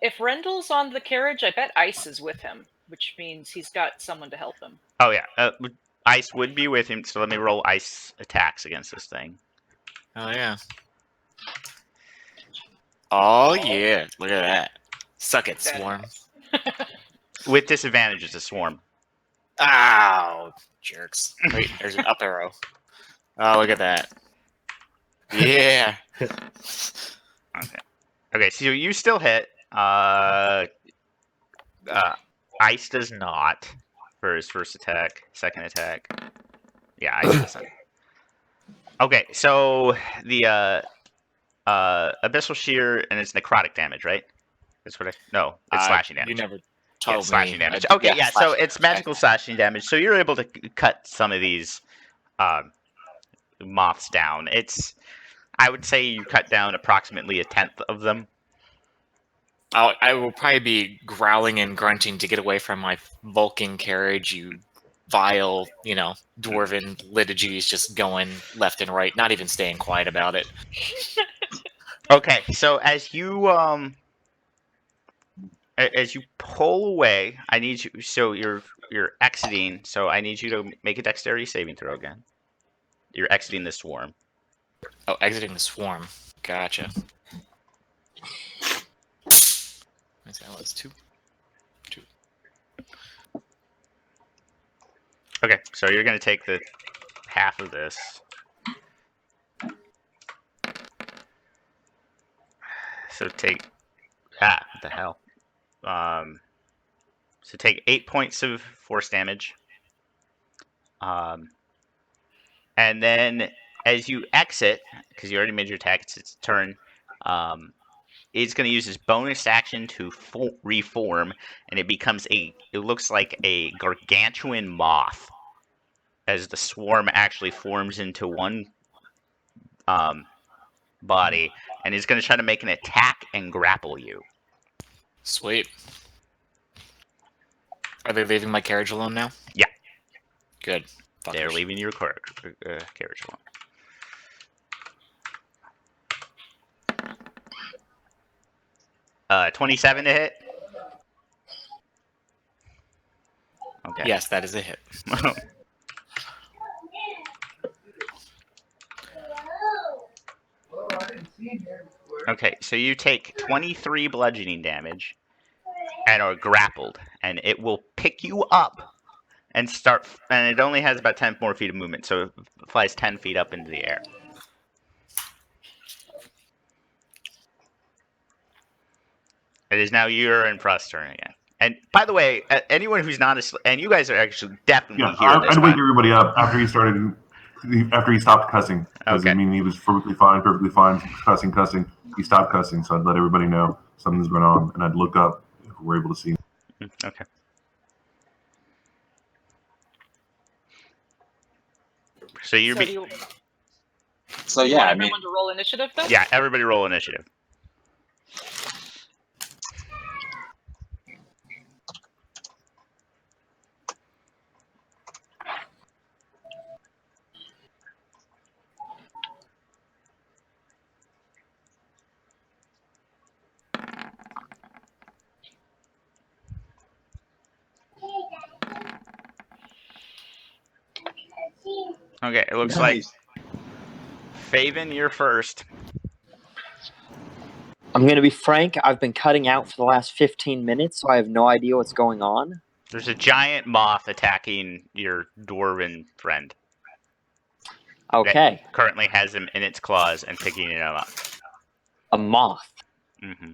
If Rendell's on the carriage, I bet Ice is with him, which means he's got someone to help him. Oh yeah, Ice would be with him. So let me roll Ice attacks against this thing. Oh yeah. Oh yeah. Look at that. Suck it, Swarm. With disadvantage, it's a swarm. Ow, jerks. Wait, there's an up arrow. Oh, look at that. Yeah. Okay. Okay, so you still hit. Ice does not for his first attack. Second attack. Yeah, Ice doesn't. Okay, so the Abyssal Shear and it's necrotic damage, right? That's what no, it's slashing damage. You never Yeah, told me. slashing damage. I- Okay, yeah, so slashing it's damage. magical slashing damage. So you're able to cut some of these moths down. I would say you cut down approximately 1/10 of them. I will probably be growling and grunting to get away from my Vulcan carriage, you vile, dwarven liturgies just going left and right, not even staying quiet about it. Okay, so as you pull away, I need you. So you're exiting. So I need you to make a dexterity saving throw again. You're exiting the swarm. Oh, exiting the swarm. Gotcha. That was two. Okay, so you're gonna take the half of this. So take what the hell? So take 8 points of force damage. And then as you exit, because you already made your attack, it's its turn. It's going to use his bonus action to reform, and it becomes it looks like a gargantuan moth, as the swarm actually forms into one body, and is going to try to make an attack and grapple you. Sweet. Are they leaving my carriage alone now? Yeah. Good. They're Fuckers. leaving your carriage alone. Uh, 27 to hit. Okay. Yes, that is a hit. Okay, so you take 23 bludgeoning damage and are grappled, and it will pick you up and start. And it only has about 10 more feet of movement, so it flies 10 feet up into the air. It is now your and Frost's turn again. And by the way, anyone who's not asleep, and you guys are actually definitely Yeah, here. I'd wake everybody up after he started. After he stopped cussing, because Okay. I mean he was perfectly fine, cussing. He stopped cussing, so I'd let everybody know something's going on, and I'd look up if we're able to see him. Okay. So you're. So do you So want yeah, I mean, everyone to roll initiative then? Yeah, everybody roll initiative. Okay, it looks like Faven, you're first. I'm going to be frank. I've been cutting out for the last 15 minutes, so I have no idea what's going on. There's a giant moth attacking your dwarven friend. Okay. Currently has him in its claws and picking him up. A moth. Mm-hmm.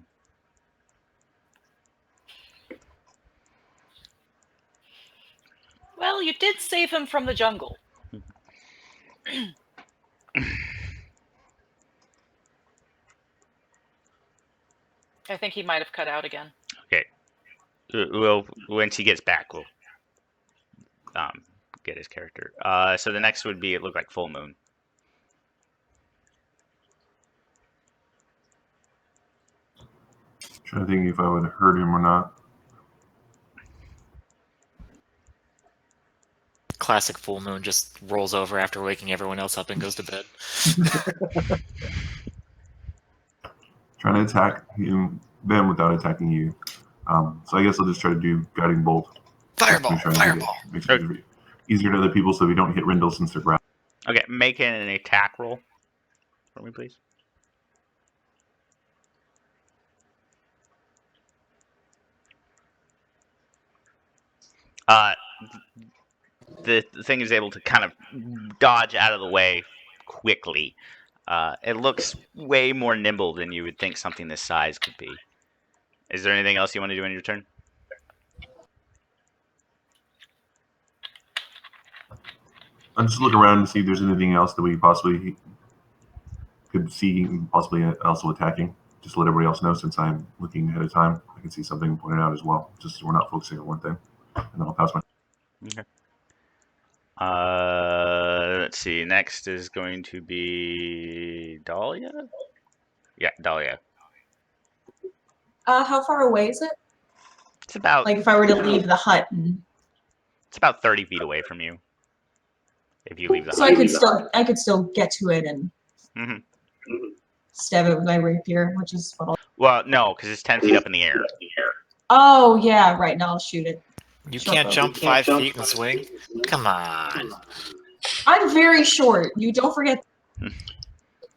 Well, you did save him from the jungle. I think he might have cut out again. Okay. Well, once he gets back, we'll get his character. So the next would be, it looked like Full Moon. Trying to think if I would have heard him or not. Classic full moon just rolls over after waking everyone else up and goes to bed. trying to attack them without attacking you. So I guess I'll just try to do guiding bolt. Fireball, Just to make sure I hit it. fireball. Makes it easier to other people so we don't hit Rindle since they're grappling. Okay, make an attack roll for me, please. The thing is able to kind of dodge out of the way quickly. It looks way more nimble than you would think something this size could be. Is there anything else you want to do in your turn? I'll just look around and see if there's anything else that we possibly could see, possibly also attacking. Just to let everybody else know, since I'm looking ahead of time, I can see something pointed out as well. Just so we're not focusing on one thing. And then I'll pass my. Okay. Let's see. Next is going to be Dahlia. Yeah, Dahlia. How far away is it? It's about Like if I were to leave the hut, it's about 30 feet away from you. If you leave the so hut. I could still get to it and Mhm. stab it with my rapier, which is what I'll. Well, no, because it's 10 feet up in the air. Oh yeah, right now I'll shoot it. You Shut can't up. jump 5 feet and swing? Come on. I'm very short. You don't forget.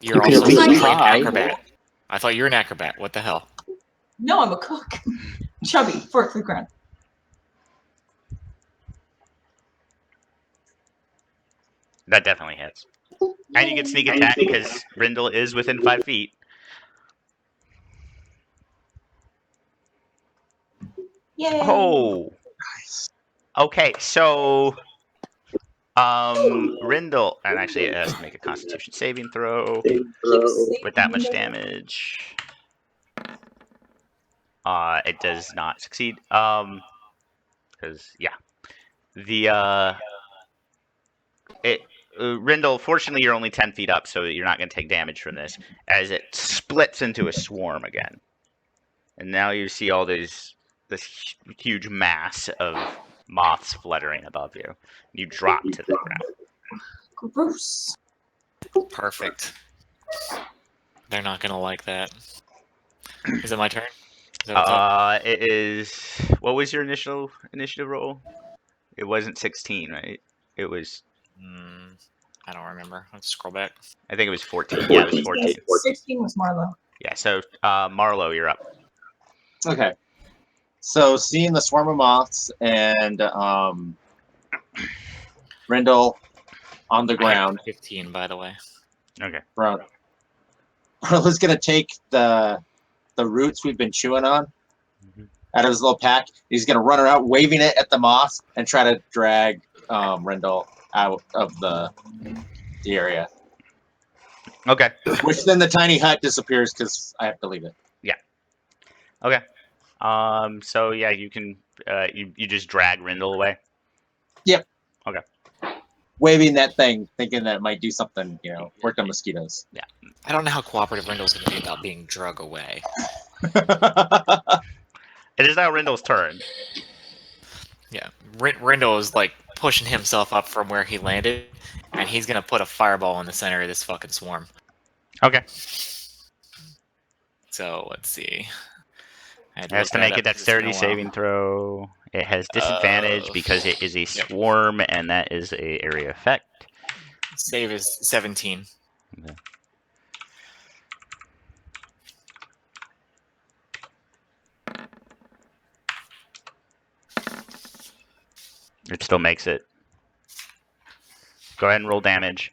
You're You could also at least supposed to be an try. acrobat. I thought you were an acrobat. What the hell? No, I'm a cook. Chubby, fork to the ground. That definitely hits. And you get sneak attack because Rindle is within 5 feet. Yay! Oh. Okay, so Rindle, and actually it has to make a Constitution saving throw with that much damage. It does not succeed. Because Rindle, fortunately, you're only 10 feet up, so you're not going to take damage from this, as it splits into a swarm again. And now you see all this huge mass of moths fluttering above you. You drop to the ground. Gross. Perfect. They're not gonna like that. Is it my turn? Is that what's up? It is. What was your initial initiative roll? It wasn't 16, right? It was. I don't remember. Let's scroll back. I think it was 14. Yeah, it was 14. 16 was Marlo. Yeah. So Marlo, you're up. Okay. So seeing the swarm of moths and Rindle on the I have ground, 15, by the way. Okay. Marlo's gonna take the roots we've been chewing on out of his little pack. He's gonna run around waving it at the moths and try to drag Rindle out of the area. Okay. Which then the tiny hut disappears because I have to leave it. Okay. So yeah, you can. You just drag Rindle away. Waving that thing, thinking that it might do something, work on mosquitoes. I don't know how cooperative Rindle's gonna be about being drug away. It is now Rindle's turn. Yeah, Rindle is like pushing himself up from where he landed, and he's gonna put a fireball in the center of this fucking swarm. Okay. So let's see. It has to make a dexterity saving throw. It has disadvantage because it is a swarm, and that is a area effect. Save is 17. Okay. It still makes it. Go ahead and roll damage.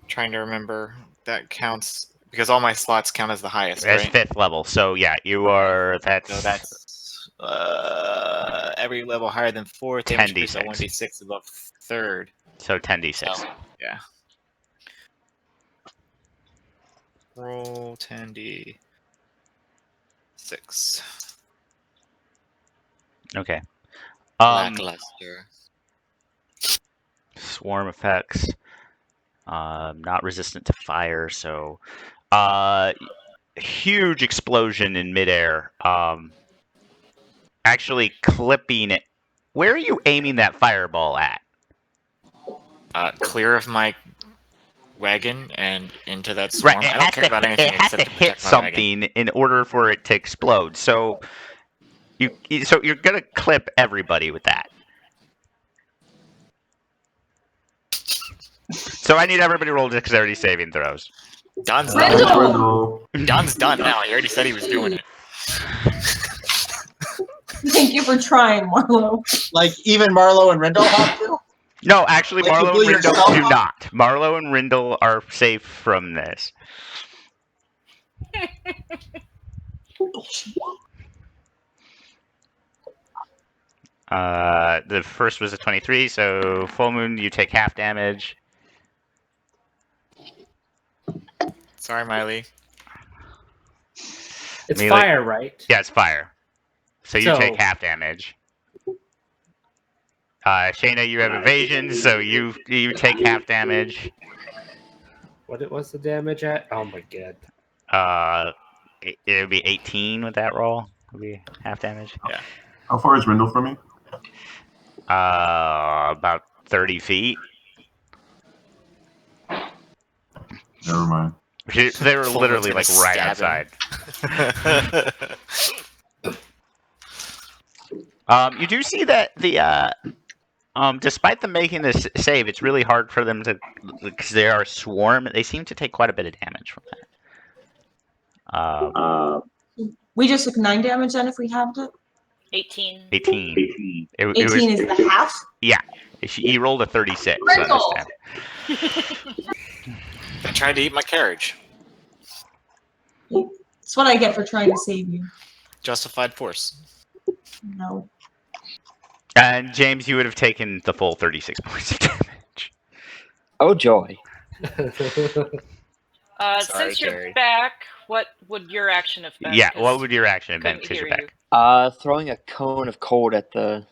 Trying to remember that counts because all my slots count as the highest, That's right? 5th level, so yeah, you are. That's So that's every level higher than 4th. 10d6. So 1d6 above 3rd. so 10d6. So, yeah. Roll 10d6. Okay. Lackluster. Swarm effects. Not resistant to fire, so huge explosion in midair. Actually clipping it. Where are you aiming that fireball at? Clear of my wagon and into that swarm. Right, I don't care about anything it has except to to hit protect my wagon. something in order for it to explode. So you're gonna clip everybody with that. So I need everybody to roll dexterity saving throws. Don's Randall! done. Randall. Don's done now. He already said he was doing it. Thank you for trying, Marlo. Like even Marlo and Rendell have to. No, actually, Like, you Marlo blew and Rindle yourself do up? not. Marlo and Rindle are safe from this. The first was a 23, so full moon, you take half damage. Sorry, Miley. It's Melee- fire, right? Yeah, it's fire. So you So- take half damage. Shayna, you have evasion, so you take half damage. What was the damage at? Oh my god. It would be 18 with that roll. Would be half damage. How far is Randall from me? About 30 feet. Never mind. They were Full literally moon's like gonna right stab outside. him. You do see that the despite them making this save, it's really hard for them to, because they are a swarm. They seem to take quite a bit of damage from that. We just took 9 damage then if we halved it. 18. 18. It 18 is the half. he rolled a 36 on Randall! this time. They tried to eat my carriage. That's what I get for trying to save you. Justified force. No. And James, you would have taken the full 36 points of damage. Oh joy. Sorry, Since you're Jerry. back, what would your action have been? Yeah, 'Cause what would your action have been couldn't because you're hear back? you. Throwing a cone of cold at the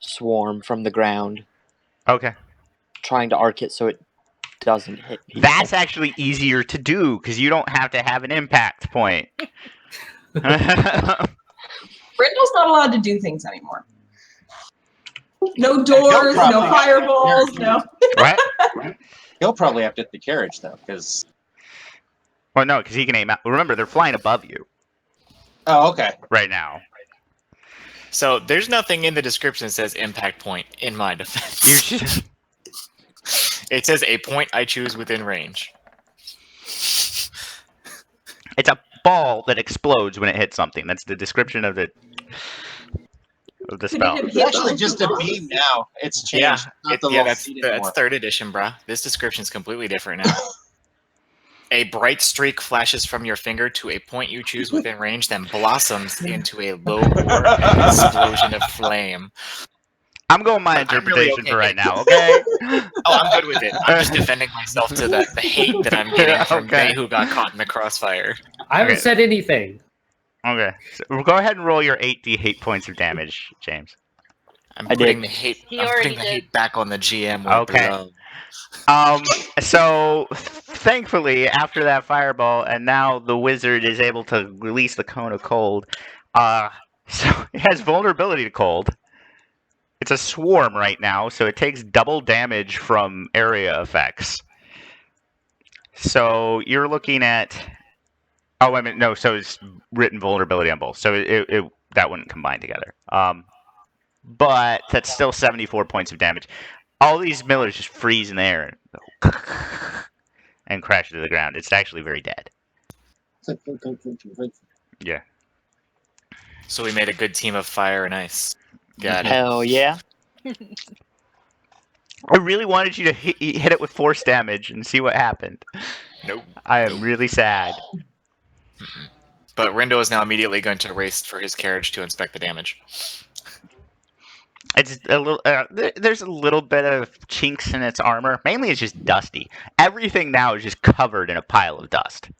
swarm from the ground, Okay. trying to arc it so it doesn't hit people. That's actually easier to do because you don't have to have an impact point. Randall's not allowed to do things anymore. No doors, no probably- fireballs, no. Right? He'll probably have to hit the carriage though, because Well, no, because he can aim out. Remember, they're flying above you oh, okay. right now. So there's nothing in the description that says impact point in my defense. You should- It says a point I choose within range. It's a ball that explodes when it hits something. That's the description of the spell. Could it It's hit actually both just a of us? beam now. It's changed. Yeah, Not the little feet that's anymore. 3rd edition, bruh. This description's completely different now. A bright streak flashes from your finger to a point you choose within range, then blossoms into a low roar and explosion of flame. I'm going my I'm really interpretation okay. for right now, okay? Oh, I'm good with it. I'm just defending myself to the hate that I'm getting from Okay. they who got caught in the crossfire. I haven't Okay. said anything. Okay. So go ahead and roll your 8d8 points of damage, James. I'm I putting did. the hate. He I'm already putting the did. hate back on the GM. With Okay. So thankfully, after that fireball, and now the wizard is able to release the cone of cold. So it has vulnerability to cold. It's a swarm right now, so it takes double damage from area effects. So you're looking at. Oh, I mean, no. So it's written vulnerability on both. So that wouldn't combine together. But that's still 74 points of damage. All these millers just freeze in the air and crash to the ground. It's actually very dead. Yeah. So we made a good team of fire and ice. Got it. Hell yeah. I really wanted you to hit it with force damage and see what happened. Nope. I am really sad. But Rindo is now immediately going to race for his carriage to inspect the damage. It's a little. There's a little bit of chinks in its armor. Mainly, it's just dusty. Everything now is just covered in a pile of dust.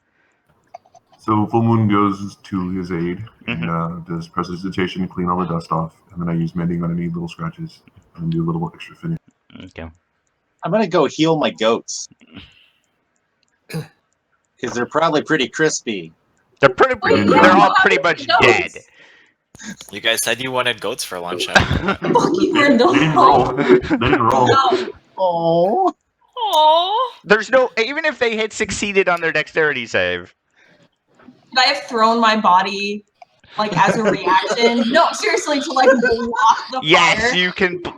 So Full Moon goes to his aid and does prestidigitation, clean all the dust off, and then I use mending on any little scratches and do a little extra finish. Okay. I'm gonna go heal my goats because they're probably pretty crispy. They're pretty. Oh, yeah, They're all what pretty happened much to dead. goats? You guys said you wanted goats for lunch. Fuck you, Randall. They didn't roll. They didn't roll. No. Oh, Oh. There's no, even if they had succeeded on their dexterity save. Could I have thrown my body, like, as a reaction? No, seriously, to, like, block the Yes, fire?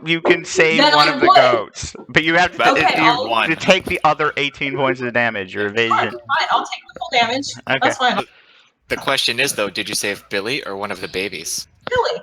you can save Then one I of the would. goats, but you have to, Okay, I'll- to take the other 18 points of damage. Your Fine, evasion. fine, I'll take the full damage. Okay. That's fine. The question is though, did you save Billy or one of the babies? Billy.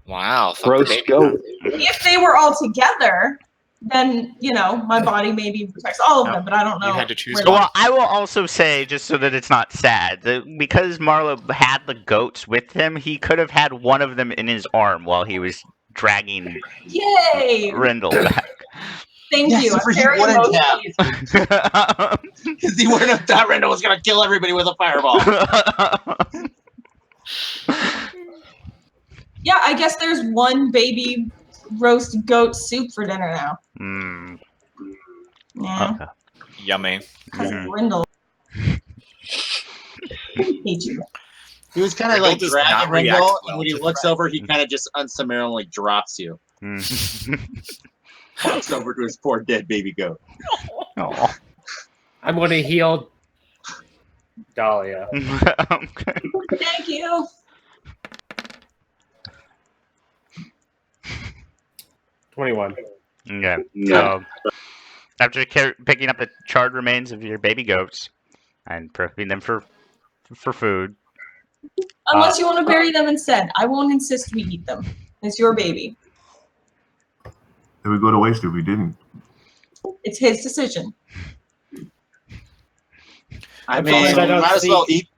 Wow. Fuck the Gross baby. goat. If they were all together, then, you know, my body maybe protects all of them, but I don't know. You had to choose where one. Well, I will also say, just so that it's not sad, that because Marlowe had the goats with him, he could have had one of them in his arm while he was dragging Yay! Rendell back. Thank Yes, you. I'm for you very wouldn't emotionally. Because he wouldn't have thought Rendell was gonna kill everybody with a fireball. Yeah, I guess there's one baby roast goat soup for dinner now. Mm, Yeah, okay. Yummy. because Mhm. of Brindle. Hate you. He was kind of Rendell like does dragging not react Rendell, well and when he to looks threat. over, he kind of just unsummarily drops you. Mm. Walks over to his poor dead baby goat. Aw. I'm going to heal Dahlia. Okay. Thank you. 21. Okay. So, after picking up the charred remains of your baby goats and prepping them for food, Unless you want to bury them instead. I won't insist we eat them. It's your baby. It would go to waste if we didn't. It's his decision. I As mean, long as I might don't as well see- eat.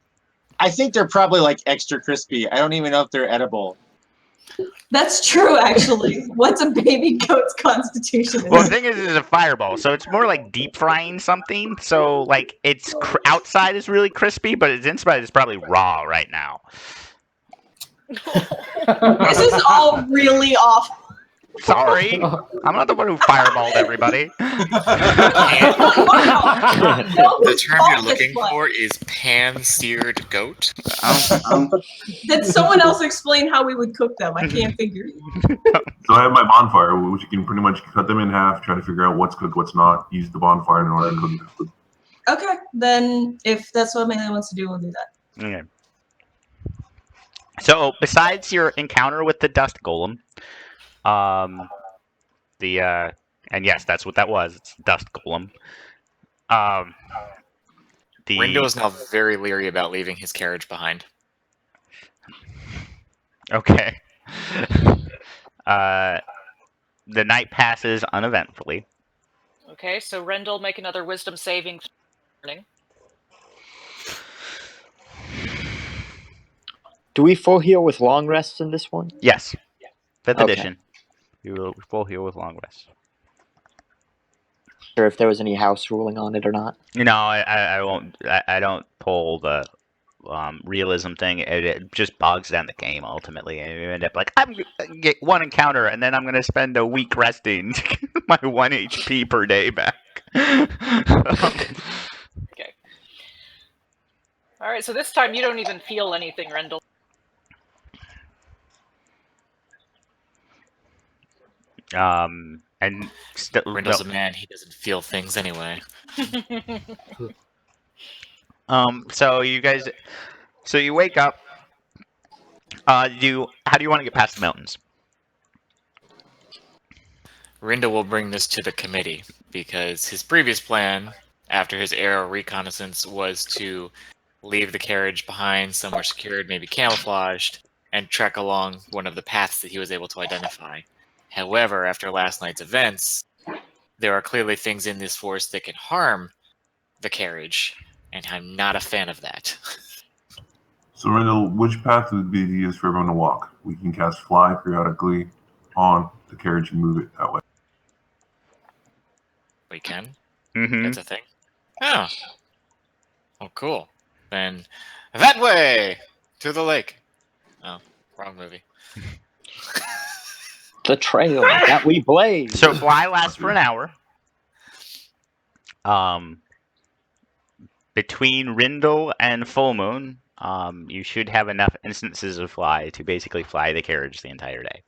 I think they're probably like extra crispy. I don't even know if they're edible. That's true, actually. What's a baby goat's constitution? well, the thing is, it's a fireball, so it's more like deep frying something. So, like, its outside is really crispy, but its inside is probably raw right now. This is all really awful. Sorry, I'm not the one who fireballed everybody. The term you're Fault looking display. for is pan-seared goat. Did someone else explain how we would cook them? I can't figure it. So I have my bonfire, which you can pretty much cut them in half, try to figure out what's cooked, what's not. Use the bonfire in order to cook the food. Okay, then if that's what Melee wants to do, we'll do that. Okay. So, besides your encounter with the dust golem, and yes, that's what that was. It's dust golem. Rindo is now very leery about leaving his carriage behind. Okay. The night passes uneventfully. Okay, so Rendell, make another wisdom saving. Do we full heal with long rests in this one? Yes. 5th Okay. edition. You will full heal with long rest. Or if there was any house ruling on it or not. No, I won't. I don't pull the realism thing. It just bogs down the game ultimately, and you end up like I'm gonna get one encounter, and then I'm gonna spend a week resting to get my 1 HP per day back. Okay. All right, so this time you don't even feel anything, Rendell. And still, Rindle's a man; he doesn't feel things anyway. so you guys, so you wake up. How do you want to get past the mountains? Rindo will bring this to the committee because his previous plan, after his aerial reconnaissance, was to leave the carriage behind somewhere secured, maybe camouflaged, and trek along one of the paths that he was able to identify. However, after last night's events, there are clearly things in this forest that can harm the carriage, and I'm not a fan of that. So Rendell, which path would be easiest for everyone to walk? We can cast fly periodically on the carriage and move it that way. We can. Mm-hmm. That's a thing. Oh. Oh, cool. Then that way to the lake. Oh, wrong movie. The trail that we blaze. So fly lasts for an hour. Between Rindle and Full Moon, you should have enough instances of fly to basically fly the carriage the entire day.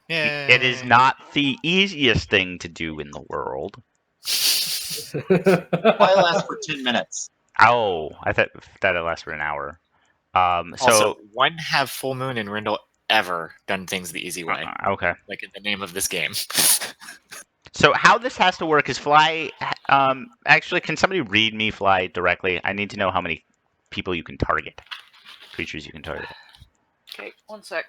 Yeah. It is not the easiest thing to do in the world. Fly lasts for 10 minutes. Oh, I thought that it lasts for an hour. So Also, when have Full Moon and Rindle ever done things the easy way? Okay. Like in the name of this game. So how this has to work is Fly. Actually, can somebody read me Fly directly? I need to know how many people you can target, creatures you can target. Okay, 1 sec.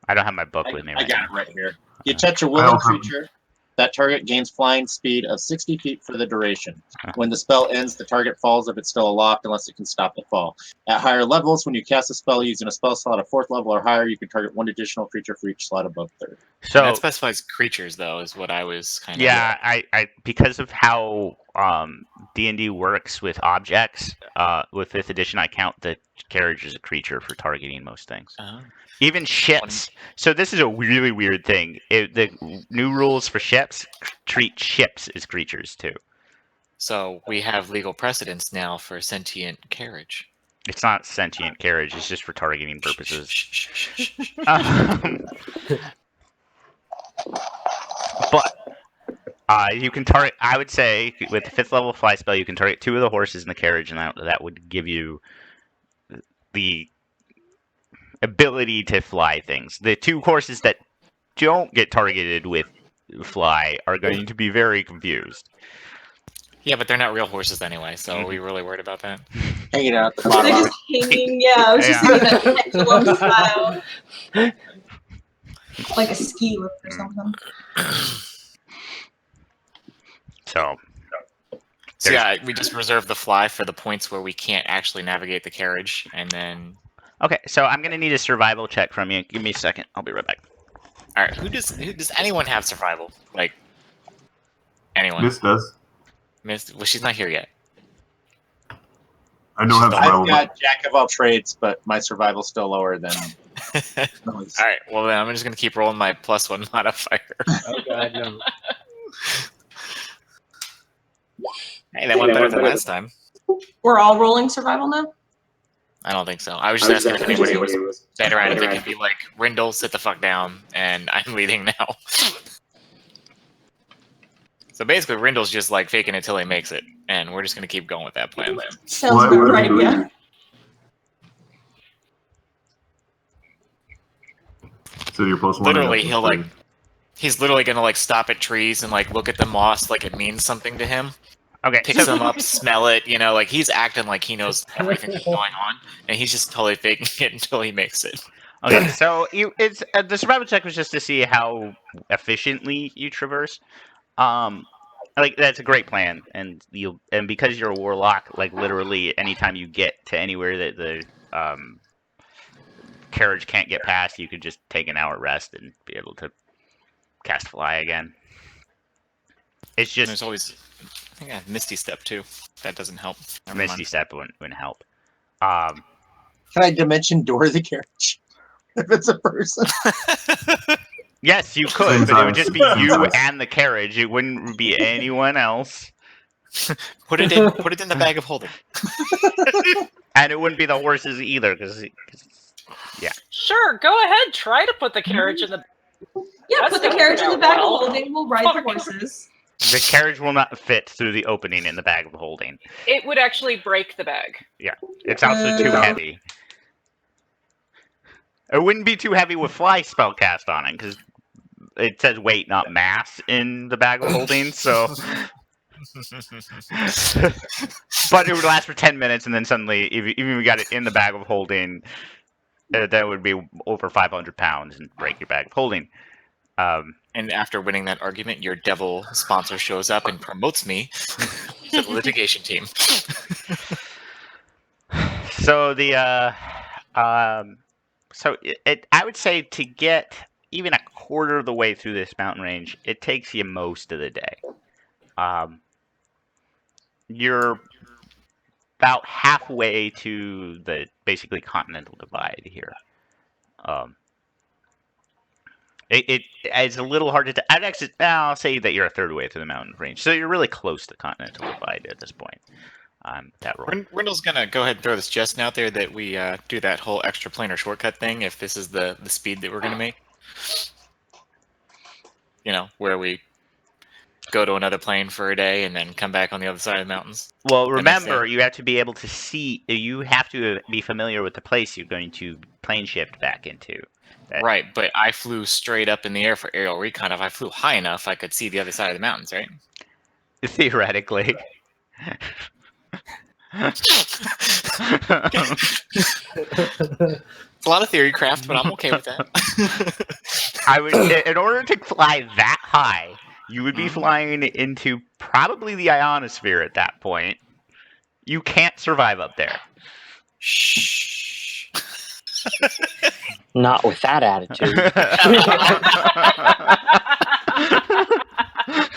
I don't have my book with me I right got now. it right here. You touch a willing creature. That target gains flying speed of 60 feet for the duration. When the spell ends, the target falls if it's still aloft unless it can stop the fall. At higher levels, when you cast a spell using a spell slot of 4th level or higher, you can target 1 additional creature for each slot above 3rd. So that specifies creatures, though, is what I was kind of. yeah, I because of how D&D works with objects, with 5th edition, I count the carriage as a creature for targeting most things. Even ships. So this is a really weird thing. The new rules for ships treat ships as creatures too. So we have legal precedence now for sentient carriage. It's not sentient carriage. It's just for targeting purposes. But you can target. I would say with the 5th level fly spell, you can target 2 of the horses in the carriage, and that would give you the ability to fly things. The 2 horses that don't get targeted with fly are going to be very confused. Yeah, but they're not real horses anyway, so are we really worried about that? Hanging out at the They're bottom. just hanging. Yeah, I was just thinking that pendulum style, like a ski lift or something. So yeah, we just reserve the fly for the points where we can't actually navigate the carriage, and then. Okay, so I'm gonna need a survival check from you. Give me a second. I'll be right back. All right, who does anyone have survival? Like anyone? Miss does. Miss. Well, she's not here yet. I don't have survival. I've got Jack of all trades, but my survival's still lower than. All right. Well, then I'm just gonna keep rolling my +1 modifier. Oh god, no. Hey, that went better than last time. We're all rolling survival now? I don't think so. I was just asking if anybody was better at it. It could be like, Rindle, sit the fuck down, and I'm leading now. So basically, Rindle's just like faking it till he makes it, and we're just gonna keep going with that plan. Sounds about right, yeah. So you're +1. Literally, he's literally gonna like stop at trees and like look at the moss like it means something to him. Okay, Picks them up, smell it, like he's acting like he knows everything that's going on, and he's just totally faking it until he makes it. Okay, so it's the survival check was just to see how efficiently you traverse. Like that's a great plan, and because you're a warlock, like literally anytime you get to anywhere that the carriage can't get past, you could just take an hour rest and be able to cast fly again. It's just there's always, I think I have Misty Step too. That doesn't help. Misty Step wouldn't help. Can I dimension door the carriage? If it's a person. Yes, you could, but it would just be you and the carriage. It wouldn't be anyone else. Put it in the bag of holding. And it wouldn't be the horses either, because yeah. Sure, go ahead. Try to put the carriage in the. Yeah, That's put the gonna carriage work in the out bag well. of holding. We'll ride the horses. The carriage will not fit through the opening in the bag of holding. It would actually break the bag. Yeah, it's also too heavy. It wouldn't be too heavy with fly spell cast on it, because it says weight, not mass, in the bag of holding, so... But it would last for 10 minutes, and then suddenly, even if we got it in the bag of holding, that would be over 500 pounds and break your bag of holding. And after winning that argument, your devil sponsor shows up and promotes me to the litigation team. So I would say to get even a quarter of the way through this mountain range, it takes you most of the day. You're about halfway to the basically continental divide here. It's a little hard to. I'll say that you're a third way through the mountain range, so you're really close to continental divide at this point. That roll. Rindle's gonna go ahead and throw this suggestion out there that we do that whole extra planar shortcut thing if this is the speed that we're gonna make. Where we go to another plane for a day and then come back on the other side of the mountains. Well, The next remember, day. you have to be able to see. You have to be familiar with the place you're going to plane shift back into. Right, but I flew straight up in the air for aerial recon. If I flew high enough, I could see the other side of the mountains, right? Theoretically. It's a lot of theory craft, but I'm okay with that. I would, in order to fly that high, you would be Mhm. flying into probably the ionosphere at that point. You can't survive up there. Shh. Not with that attitude.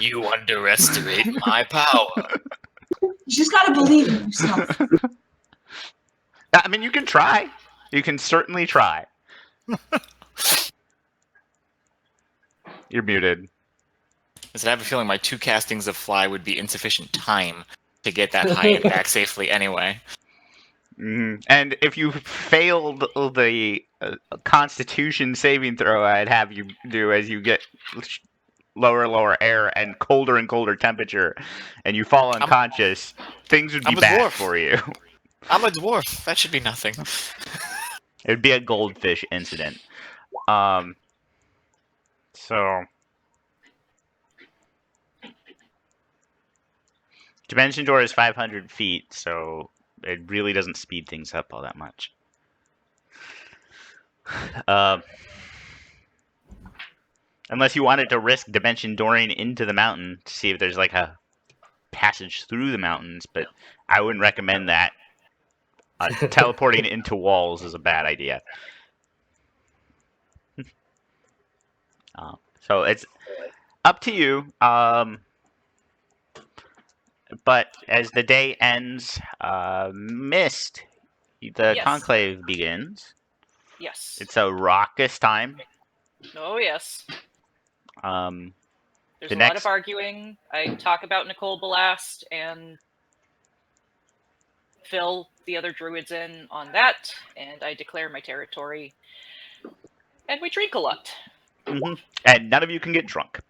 You underestimate my power. You just gotta believe in yourself. I mean, you can try. You can certainly try. You're muted. I have a feeling my 2 castings of fly would be insufficient time to get that high and back safely anyway. And if you failed the Constitution saving throw, I'd have you do as you get lower and lower air and colder temperature, and you fall unconscious, things would be I'm a bad dwarf. for you. I'm a dwarf. That should be nothing. It would be a goldfish incident. So Dimension Door is 500 feet, so it really doesn't speed things up all that much. Unless you wanted to risk Dimension Dooring into the mountain to see if there's like a passage through the mountains, but I wouldn't recommend that. Teleporting into walls is a bad idea. So it's up to you. But as the day ends, Mist, the Yes. conclave begins. Yes. It's a raucous time. Oh, yes. Um, There's The a lot next- of arguing. I talk about Nicole Belast and fill the other druids in on that, and I declare my territory. And we drink a lot. and none of you can get drunk.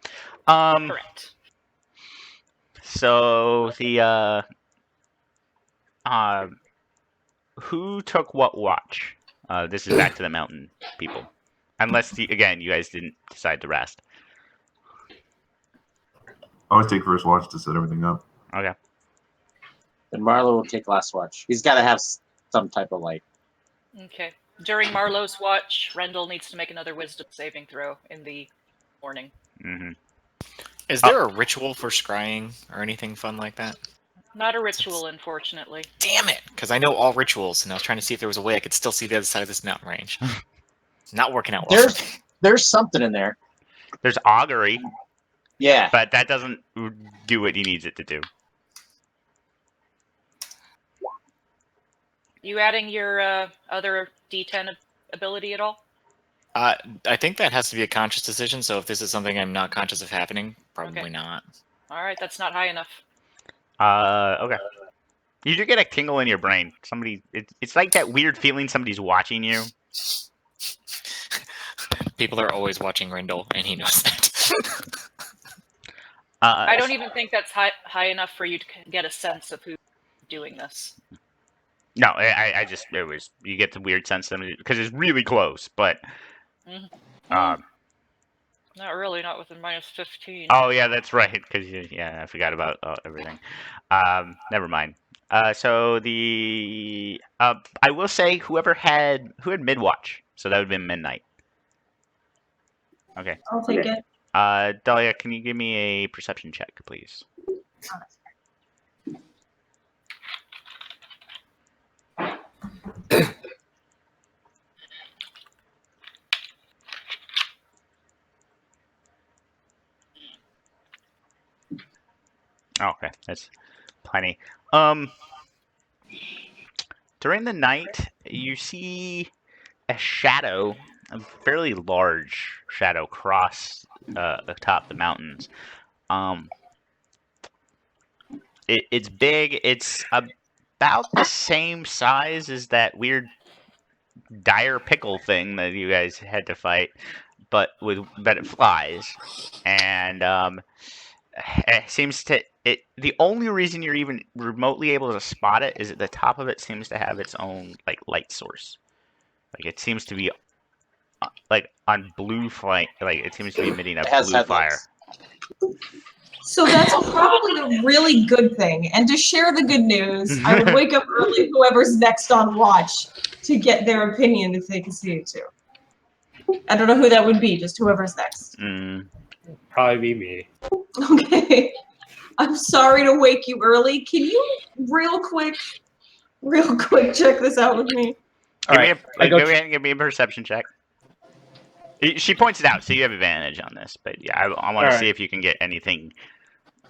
Correct. So the who took what watch? This is back to the mountain people. Unless again you guys didn't decide to rest. I always take first watch to set everything up. Okay. Then Marlo will take last watch. He's got to have some type of light. Okay. During Marlowe's watch, Rendell needs to make another wisdom saving throw in the morning. Is there a ritual for scrying or anything fun like that? Not a ritual, unfortunately. Damn it! Because I know all rituals, and I was trying to see if there was a way I could still see the other side of this mountain range. Not working out well. There's something in there. There's augury, Yeah. but that doesn't do what he needs it to do. You adding your other D10 ability at all? I think that has to be a conscious decision. So if this is something I'm not conscious of happening, probably Okay. not. All right, that's not high enough. Okay. You do get a tingle in your brain. It's like that weird feeling somebody's watching you. People are always watching Rendell, and he knows that. I don't even think that's high enough for you to get a sense of who's doing this. No, I just you get the weird sense of it because it's really close, but Not really, not within minus 15. oh yeah, that's right. Because I forgot about everything. Never mind. So the I will say who had midwatch, so that would have been midnight. Okay. I'll take it. Dahlia, can you give me a perception check, please? Okay, that's plenty. During the night, you see a shadow, a fairly large shadow, cross atop the mountains. It's big. It's about the same size as that weird dire pickle thing that you guys had to fight, but it flies. And it seems to it. The only reason you're even remotely able to spot it is that the top of it seems to have its own like light source. Like it seems to be like on blue flame. Like it seems to be emitting a It has blue fire. headlights. So that's probably a really good thing. And to share the good news, I would wake up early, whoever's next on watch, to get their opinion if they can see it too. I don't know who that would be, just whoever's next. Probably be me. Okay. I'm sorry to wake you early. Can you real quick check this out with me? All right. Go ahead and give me a perception check. She points it out, so you have advantage on this. But yeah, I want to see if you can get anything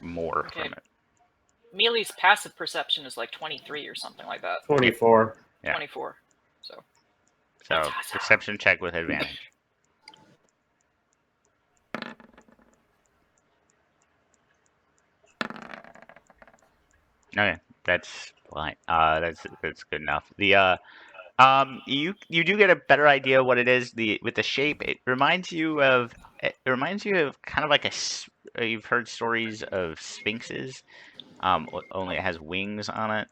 more from it. Mealy's passive perception is like 23 or something like that. 24. Yeah. 24. So perception check with advantage. Okay, that's fine. That's good enough. The you do get a better idea what it is. With the shape, it reminds you of kind of like you've heard stories of sphinxes. Only it has wings on it.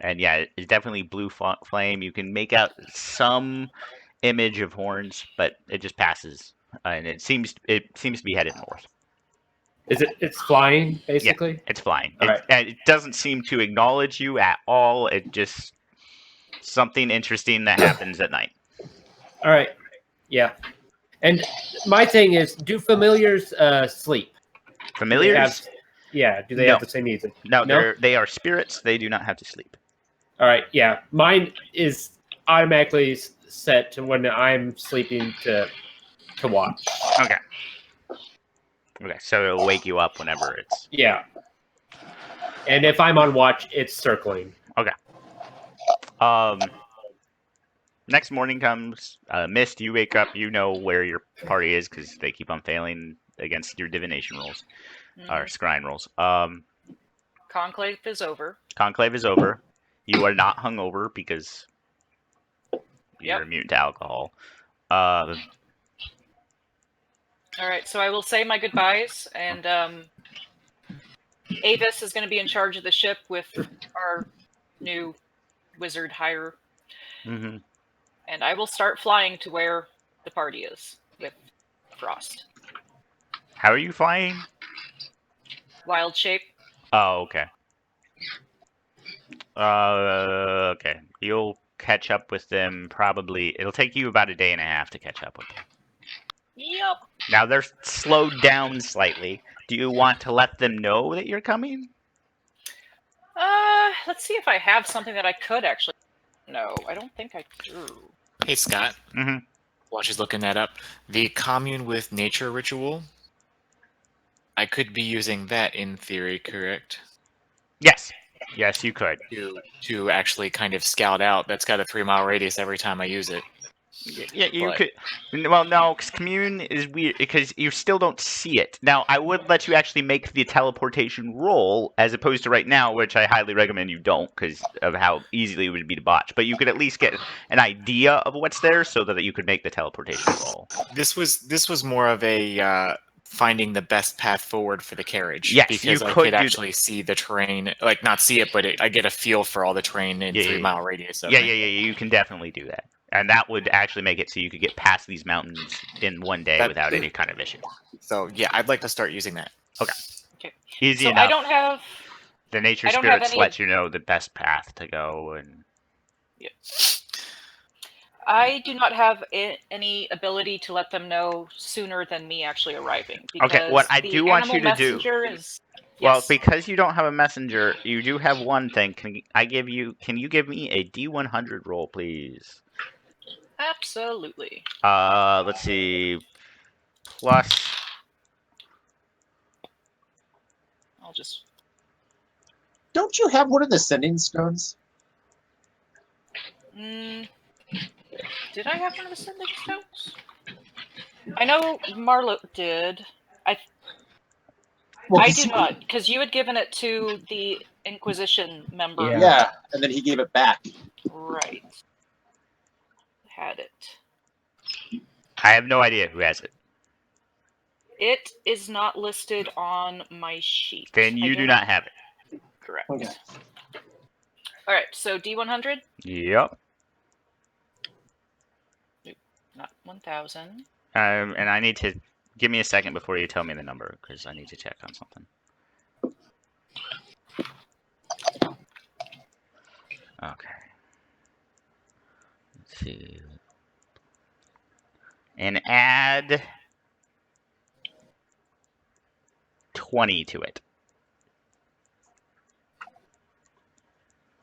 And yeah, it's definitely blue flame. You can make out some image of horns, but it just passes, and it seems to be headed north. It's flying, basically? Yeah, it's flying. Right. It doesn't seem to acknowledge you at all. It just something interesting that happens at night. All right. Yeah. And my thing is, do familiars sleep? Familiars? Do they have the same needs? No, they are spirits. They do not have to sleep. All right. Yeah. Mine is automatically set to when I'm sleeping to watch. Okay. Okay, so it'll wake you up whenever it's... Yeah. And if I'm on watch, it's circling. Okay. Next morning comes, Mist, you wake up, you know where your party is, because they keep on failing against your divination rolls, or scrying rolls. Conclave is over. Conclave is over. You are not hungover, because you're immune to alcohol. All right, so I will say my goodbyes, and Avis is going to be in charge of the ship with our new wizard hire. Mm-hmm. And I will start flying to where the party is with Frost. How are you flying? Wild shape. Oh, okay. Okay. You'll catch up with them probably. It'll take you about a day and a half to catch up with them. Yep. Now they're slowed down slightly. Do you want to let them know that you're coming? Let's see if I have something that I could actually. No, I don't think I do. Hey, Scott. Mm-hmm. While she's looking that up, the commune with nature ritual, I could be using that in theory, correct? Yes. Yes, you could. To actually kind of scout out. That's got a 3-mile radius every time I use it. Yeah, you could. Well, no, because commune is weird because you still don't see it. Now, I would let you actually make the teleportation roll as opposed to right now, which I highly recommend you don't because of how easily it would be to botch. But you could at least get an idea of what's there so that you could make the teleportation roll. This was more of a finding the best path forward for the carriage. Yes, because I could actually see the terrain, like not see it, but I get a feel for all the terrain in 3-mile radius. Yeah, you can definitely do that. And that would actually make it so you could get past these mountains in one day without any kind of issue. So, yeah, I'd like to start using that. Okay. Easy enough. I don't have... The nature spirits let you know the best path to go. And yeah. I do not have any ability to let them know sooner than me actually arriving. Okay, what I do want you to do... Well, because you don't have a messenger, you do have one thing. Can you give me a D100 roll, please? Absolutely. Let's see. Plus. I'll just. Don't you have one of the sending stones? Did I have one of the sending stones? I know Marlo did. I do not, because you had given it to the Inquisition member. Yeah, and then he gave it back. Right. Had it. I have no idea who has it. It is not listed on my sheet. Then I you do don't- not have it. Correct. Okay. All right, so D100, Yep. not 1,000. And I need to give me a second before you tell me the number because I need to check on something. Okay. Let's see. And add 20 to it.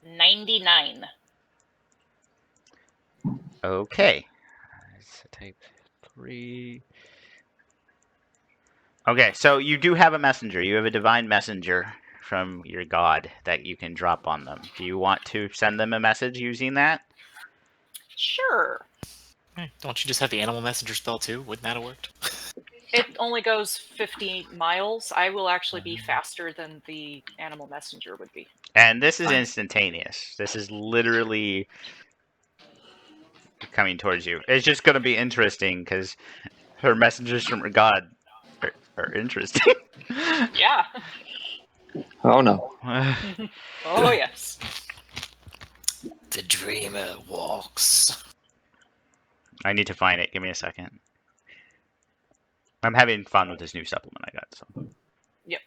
99. Okay. Let's type 3. Okay, so you do have a messenger. You have a divine messenger from your god that you can drop on them. Do you want to send them a message using that? Sure. Don't you just have the animal messenger spell too? Wouldn't that have worked? It only goes 50 miles. I will actually be faster than the animal messenger would be. And this is instantaneous. This is literally coming towards you. It's just going to be interesting because her messengers from her god are interesting. Yeah. Oh no. Oh, yes. The dreamer walks. I need to find it. Give me a second. I'm having fun with this new supplement I got. So. Yep.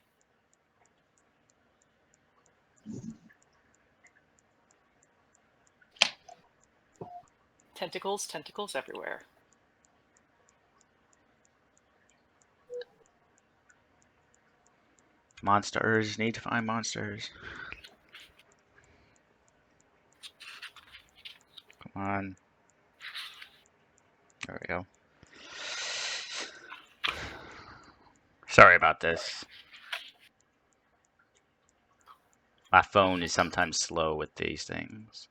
Tentacles, tentacles everywhere. Monsters. Need to find monsters. Come on. There we go. Sorry about this. My phone is sometimes slow with these things.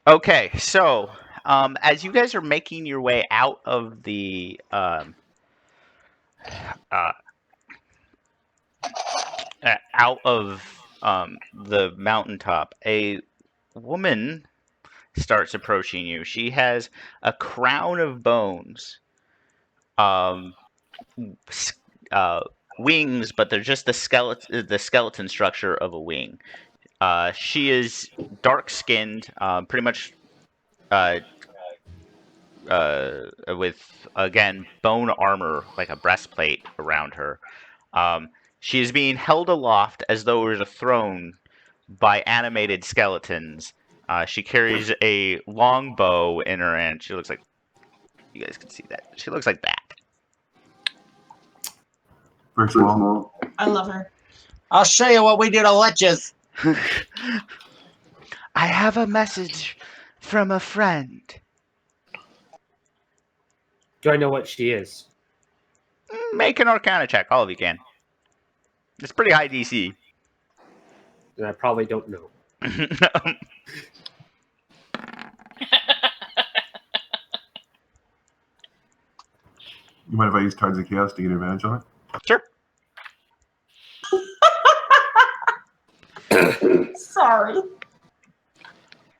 Okay, so as you guys are making your way out of the the mountaintop, a woman starts approaching you. She has a crown of bones, wings, but they're just the skeleton structure of a wing. She is dark-skinned, pretty much with, again, bone armor, like a breastplate around her. She is being held aloft as though it was a throne by animated skeletons. She carries a long bow in her hand. She looks like... You guys can see that. She looks like that. First of all, I love her. I'll show you what we do to leches. I have a message from a friend. Do I know what she is? Make an Arcana check. All of you can. It's pretty high DC. And I probably don't know. you mind if I use Tides of Chaos to get advantage on it? Sure. Sorry.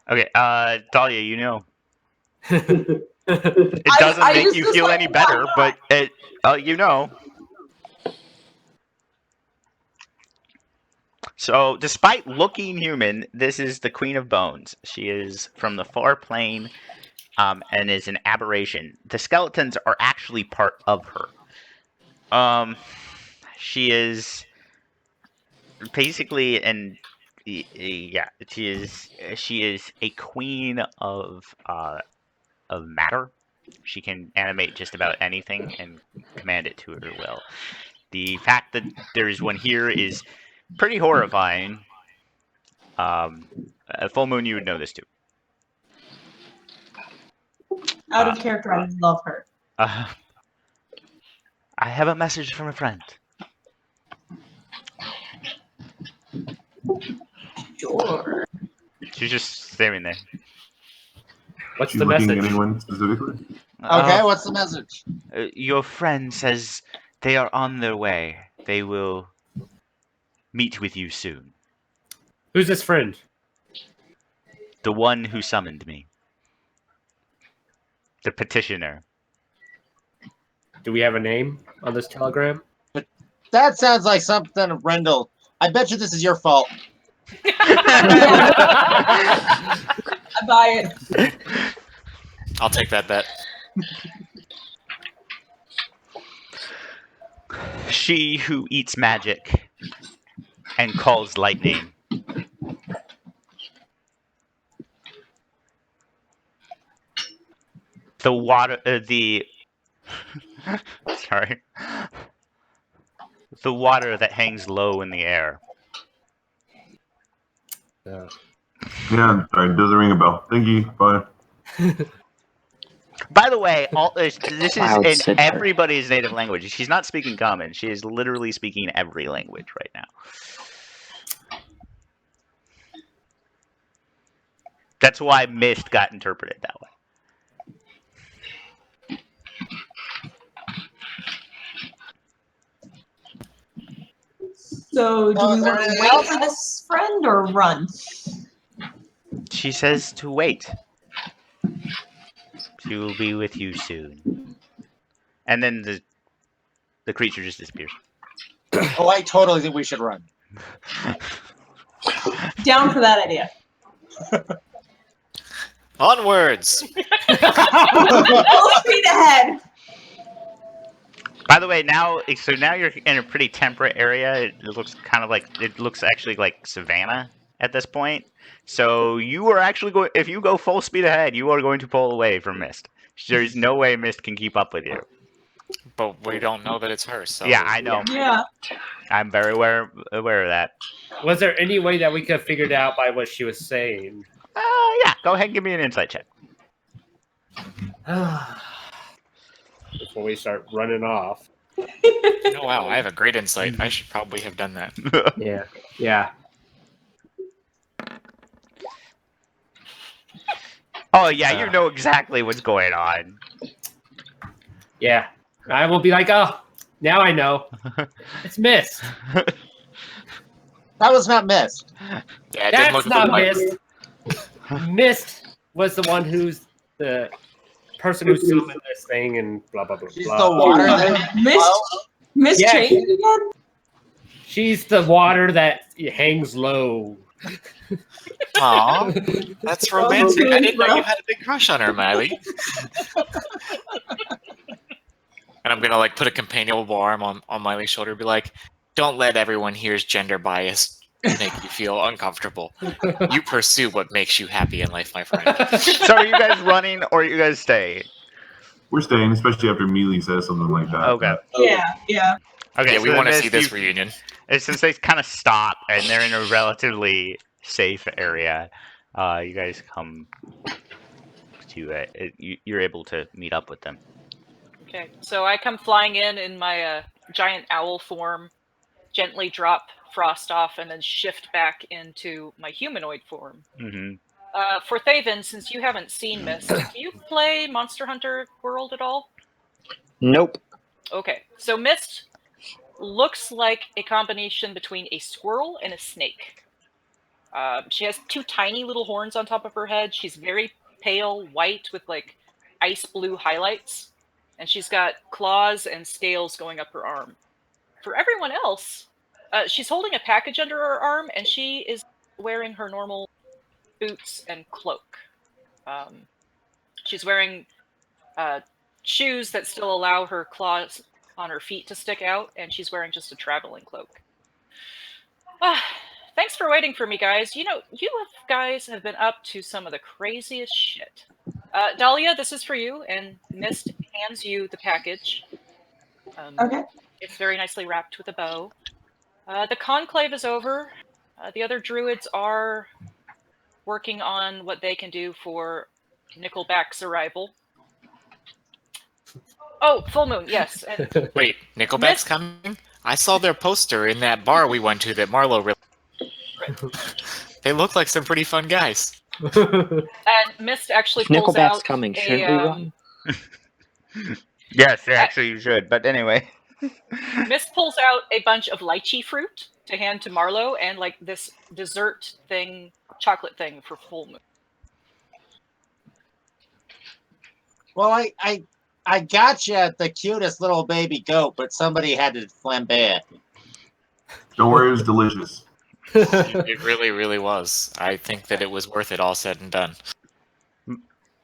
Okay, Dahlia, you know. It It doesn't I make just you was feel like, any better, why but you know. So, despite looking human, this is the Queen of Bones. She is from the far plane, and is an aberration. The skeletons are actually part of her. She is basically she is a queen of matter. She can animate just about anything and command it to her will. The fact that there is one here is pretty horrifying. Full Moon, you would know this too. Out of character, I love her. I have a message from a friend. Sure. She's just staring there. What's She's the looking message? at anyone specifically? Okay, what's the message? Your friend says they are on their way. They will meet with you soon. Who's this friend? The one who summoned me. The petitioner. Do we have a name on this telegram? That sounds like something of Rendell. I bet you this is your fault. I buy it. I'll take that bet. She who eats magic and calls lightning. The water, sorry. The water that hangs low in the air. Yeah, sorry, doesn't ring a bell. Thank you. Bye. By the way, this is Cloud in Center. everybody's native language. She's not speaking common. She is literally speaking every language right now. That's why Mist got interpreted that way. So, do Oh, we is there want to anything wait else? for this friend or run? She says to wait. She will be with you soon. And then the creature just disappears. Oh, I totally think we should run. Down for that idea. Onwards! Full speed ahead. By the way, now you're in a pretty temperate area. It looks kind of like actually like savanna at this point. So you are actually going. If you go full speed ahead, you are going to pull away from Mist. There's no way Mist can keep up with you. But we don't know that it's her, so... Yeah, I know. Yeah. I'm very aware of that. Was there any way that we could have figured out by what she was saying? Yeah. Go ahead and give me an insight check. Before we start running off. Oh, wow, I have a great insight. I should probably have done that. Yeah. Yeah. Oh yeah, you know exactly what's going on. Yeah. I will be like, oh, now I know. It's Mist. That was not Mist. Yeah, it didn't That's look not like... Mist. Mist was the one who's the person who summoned this thing and blah, blah, blah, She's blah. the water that Miss Yeah. Change again? She's the water that hangs low. Aw, that's romantic. I didn't know you had a big crush on her, Miley. And I'm gonna like put a companionable arm on Miley's shoulder and be like, don't let everyone here's gender bias make you feel uncomfortable. You pursue what makes you happy in life, my friend. So are you guys running or are you guys staying? We're staying, especially after Mealy says something like that. Okay. Yeah, yeah. Okay. Yeah, so we then want to Mist, see this reunion. since they kind of stop and they're in a relatively safe area, you guys come to you're able to meet up with them. Okay, so I come flying in my giant owl form, gently drop Frost off, and then shift back into my humanoid form. Mm-hmm. For Thaven, since you haven't seen Mist, do you play Monster Hunter World at all? Nope. Okay, so Mist looks like a combination between a squirrel and a snake. She has two tiny little horns on top of her head. She's very pale white with like ice blue highlights. And she's got claws and scales going up her arm. For everyone else, she's holding a package under her arm, and she is wearing her normal boots and cloak. She's wearing shoes that still allow her claws on her feet to stick out, and she's wearing just a traveling cloak. Thanks for waiting for me, guys. You know, you guys have been up to some of the craziest shit. Dahlia, this is for you, and Mist hands you the package. Okay. It's very nicely wrapped with a bow. The conclave is over. The other druids are working on what they can do for Nickelback's arrival. Oh, full moon, yes. And Wait, Nickelback's coming? I saw their poster in that bar we went to that Marlo really... They look like some pretty fun guys. And Mist actually If pulls Nickelback's out coming, a, shouldn't we run? Yes, actually you should. But anyway. Mist pulls out a bunch of lychee fruit to hand to Marlowe and like this dessert thing, chocolate thing for full moon. Well, I got you the cutest little baby goat, but somebody had to flambe it. Don't worry, it was delicious. It really, really was. I think that it was worth it all said and done.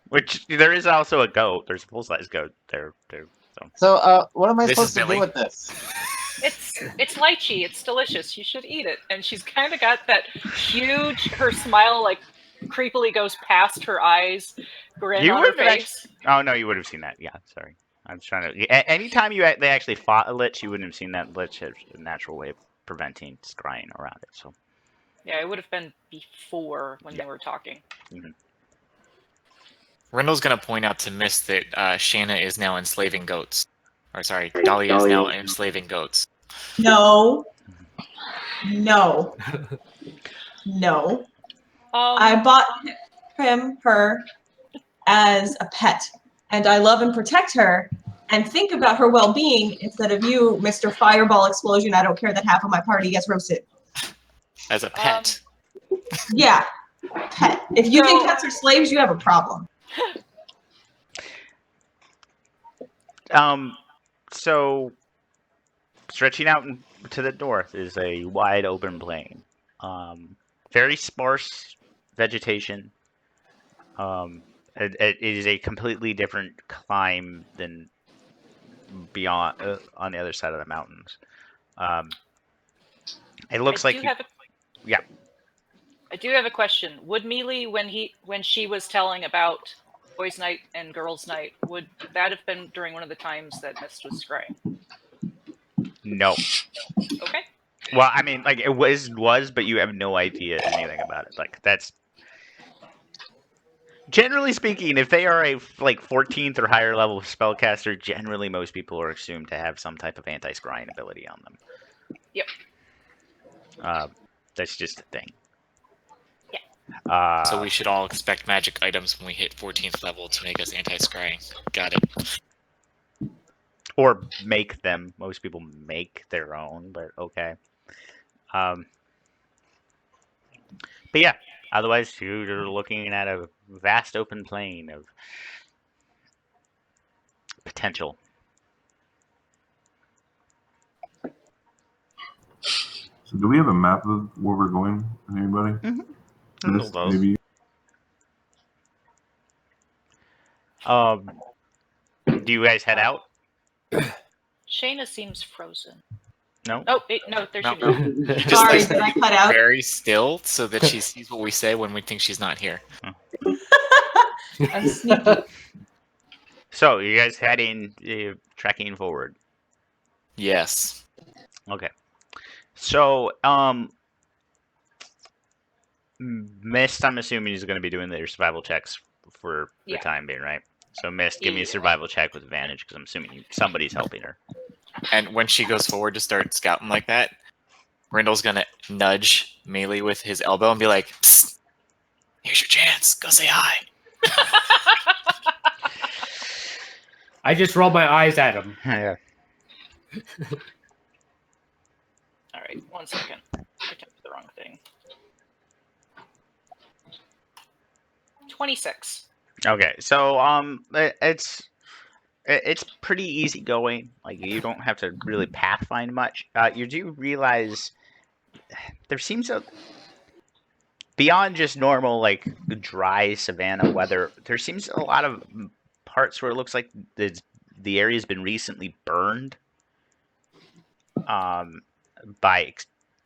Which there is also a goat. There's a full size goat there too. So, what am I This is supposed to Billy. do with this? It's lychee. It's delicious. You should eat it. And she's kind of got that huge. Her smile like creepily goes past her eyes. Grin You on her wouldn't have face. Oh no, you would have seen that. Yeah, sorry. I'm trying to. Anytime they actually fought a lich, you wouldn't have seen that lich has a natural way of preventing scrying around it. So Yeah, it would have been before when they were talking. Rendell's going to point out to Mist that Shanna is now enslaving goats. Or sorry, Dahlia is now enslaving goats. No. No. No. I bought her as a pet, and I love and protect her and think about her well-being instead of you, Mr. Fireball Explosion. I don't care that half of my party gets roasted. As a pet. Yeah, pet. If you think pets are slaves, you have a problem. So stretching out to the north is a wide open plain. Very sparse vegetation. It is a completely different climb than beyond on the other side of the mountains. It looks like yeah. I do have a question. Would Mealy, when she was telling about boys' night and girls' night, would that have been during one of the times that Mist was scrying? No. Okay. Well, I mean, like it was, but you have no idea anything about it. Like that's generally speaking, if they are a like 14th or higher level spellcaster, generally most people are assumed to have some type of anti-scrying ability on them. Yep. That's just a thing. Yeah. So we should all expect magic items when we hit 14th level to make us anti-scrying. Got it. Or make them. Most people make their own, but okay. But yeah, otherwise you're looking at a vast open plain of potential. So do we have a map of where we're going? Anybody? Mm-hmm. Mist, maybe. Do you guys head out? Shayna seems frozen. No. Oh, no, there she No. is. Just Sorry, like, did I cut out? very still so that she sees what we say when we think she's not here. I'm sneaky. So you guys heading, trekking forward. Yes. Okay. So, Mist, I'm assuming is going to be doing their survival checks for the time being, right? So, Mist, give me a survival check with advantage because I'm assuming somebody's helping her. And when she goes forward to start scouting like that, Rendell's going to nudge Mealy with his elbow and be like, "Psst, here's your chance. Go say hi." I just rolled my eyes at him. Yeah. All right, 1 second. I typed the wrong thing. 26. Okay, so it's pretty easy going. Like you don't have to really pathfind much. You do realize there seems beyond just normal like dry savanna weather. There seems a lot of parts where it looks like the area's been recently burned by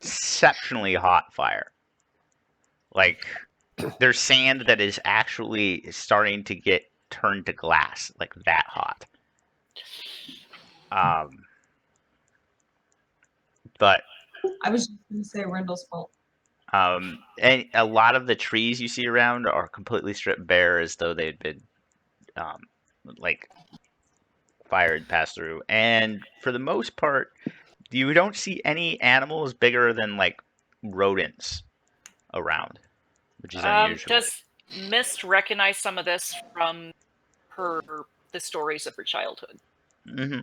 exceptionally hot fire. Like there's sand that is actually starting to get turned to glass, like that hot. But I was just going to say Rendell's fault. and a lot of the trees you see around are completely stripped bare, as though they'd been like fire had passed through. And for the most part, you don't see any animals bigger than like rodents around, which is unusual. Mist recognized some of this from the stories of her childhood. Hmm.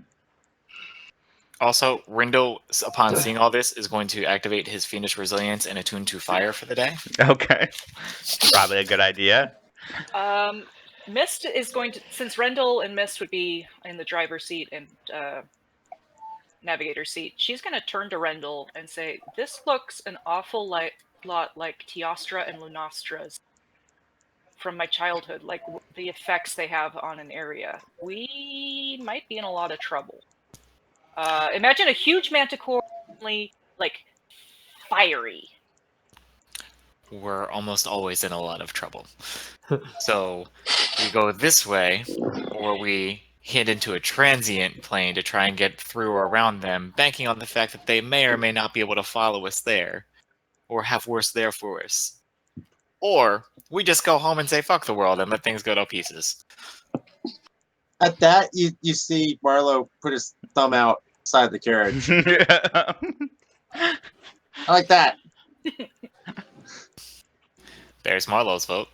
Also, Rindo, upon seeing all this, is going to activate his fiendish resilience and attune to fire for the day. Okay. Probably a good idea. Mist is going to, since Rendell and Mist would be in the driver's seat and navigator seat, she's going to turn to Rendell and say, "This looks an awful lot like Teostra and Lunostra's from my childhood, like the effects they have on an area. We might be in a lot of trouble. Imagine a huge manticore, only like fiery." We're almost always in a lot of trouble. So we go this way, or we hit into a transient plane to try and get through or around them, banking on the fact that they may or may not be able to follow us there, or have worse there for us. Or we just go home and say fuck the world and let things go to pieces. At that, you see Marlowe put his thumb outside the carriage. I like that. There's Marlowe's vote.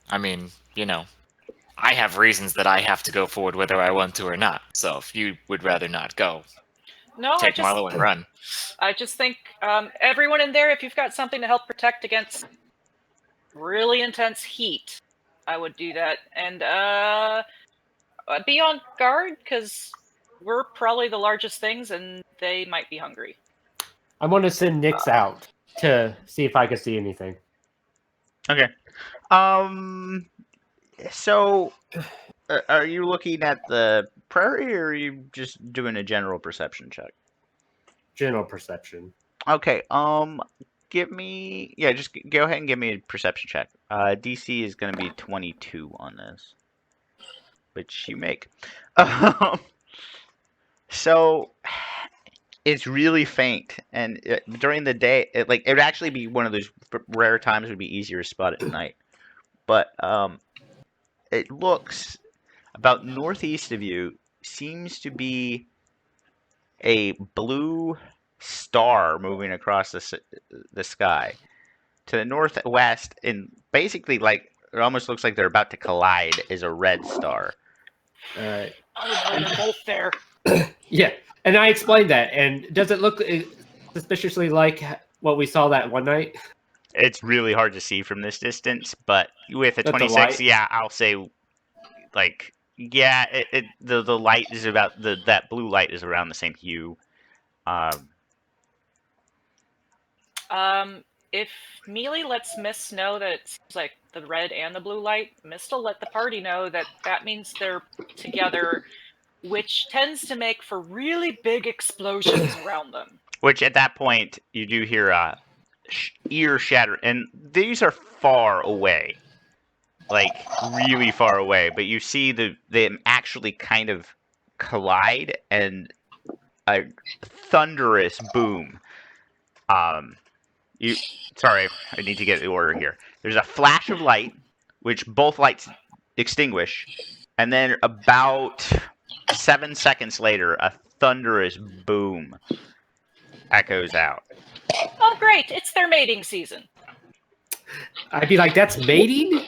I mean, I have reasons that I have to go forward whether I want to or not. So if you would rather not go, No, take Marlowe and run. I just think everyone in there, if you've got something to help protect against really intense heat, I would do that. And be on guard, because we're probably the largest things and they might be hungry. I want to send Nyx out to see if I can see anything. Okay. So, are you looking at the prairie, or are you just doing a general perception check? General perception. Okay. Give me. Yeah, just go ahead and give me a perception check. DC is going to be 22 on this, which you make. So, it's really faint, and during the day, it would actually be one of those rare times it would be easier to spot at night. But it looks about northeast of you, seems to be a blue star moving across the sky. To the northwest, and basically it almost looks like they're about to collide, is a red star. Oh, no, they're both there. Yeah, and I explained that. And does it look suspiciously like what we saw that one night? It's really hard to see from this distance, but with a But the 26, light? yeah, I'll say, the light is about that blue light is around the same hue. If Mealy lets Mist know that it seems like the red and the blue light, Mist will let the party know that means they're together, which tends to make for really big explosions around them. Which at that point you do hear a ear shatter, and these are far away, like really far away. But you see them actually kind of collide, and a thunderous boom. Sorry, I need to get the order here. There's a flash of light, which both lights extinguish, and then about 7 seconds later, a thunderous boom echoes out. Oh, great! It's their mating season. I'd be like, that's mating?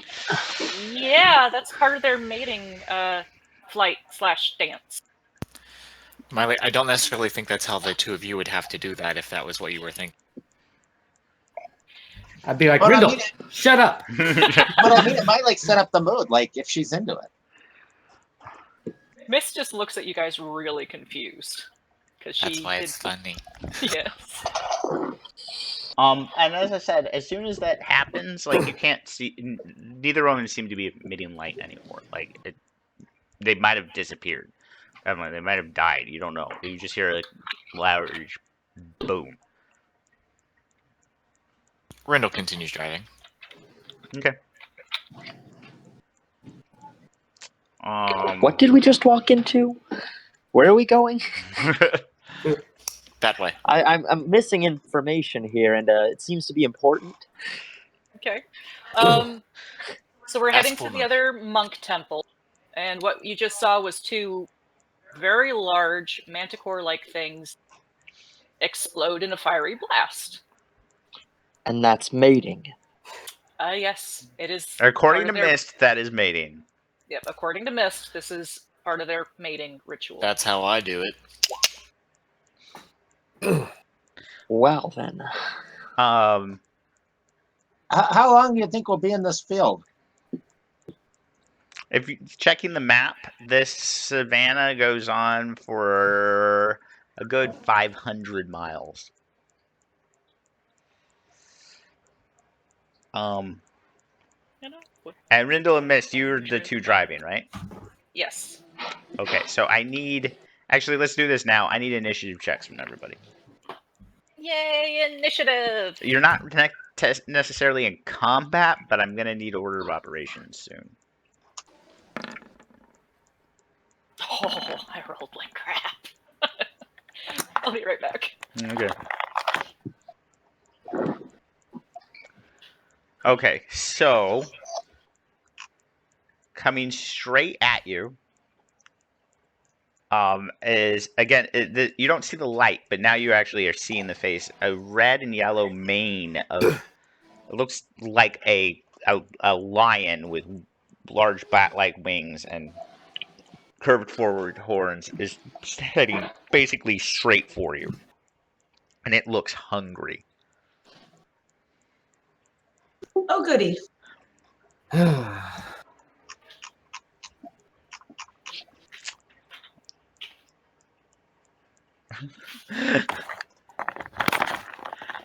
Yeah, that's part of their mating flight/dance. Miley, I don't necessarily think that's how the two of you would have to do that if that was what you were thinking. I'd be like, But I Grindel, mean shut up. But I mean, it might set up the mood, if she's into it. Mist just looks at you guys really confused. That's why it's funny. Yes. And as I said, as soon as that happens, you can't see. Neither of them seem to be emitting light anymore. They might have disappeared. I don't know, they might have died. You don't know. You just hear a loud boom. Rendell continues driving. Okay. What did we just walk into? Where are we going? That way. I'm missing information here, and it seems to be important. Okay. So we're heading to the other monk temple, and what you just saw was two very large manticore-like things explode in a fiery blast. And that's mating. Yes, it is. According to part of their- Mist, that is mating. Yep, according to Mist, this is part of their mating ritual. That's how I do it. Well then. Um, How long do you think we'll be in this field? if you checking the map, this savanna goes on for a good 500 miles. You know? And Rindle and Mist, you're the two driving, right? Yes. Okay, so I need. Actually, let's do this now. I need initiative checks from everybody. Yay, initiative! You're not necessarily in combat, but I'm gonna need order of operations soon. Oh, I rolled like crap. I'll be right back. Okay. Okay, so coming straight at you is again you don't see the light, but now you actually are seeing the face. A red and yellow mane of it looks like a lion with large bat-like wings and curved forward horns is heading basically straight for you, and it looks hungry. Oh, goody.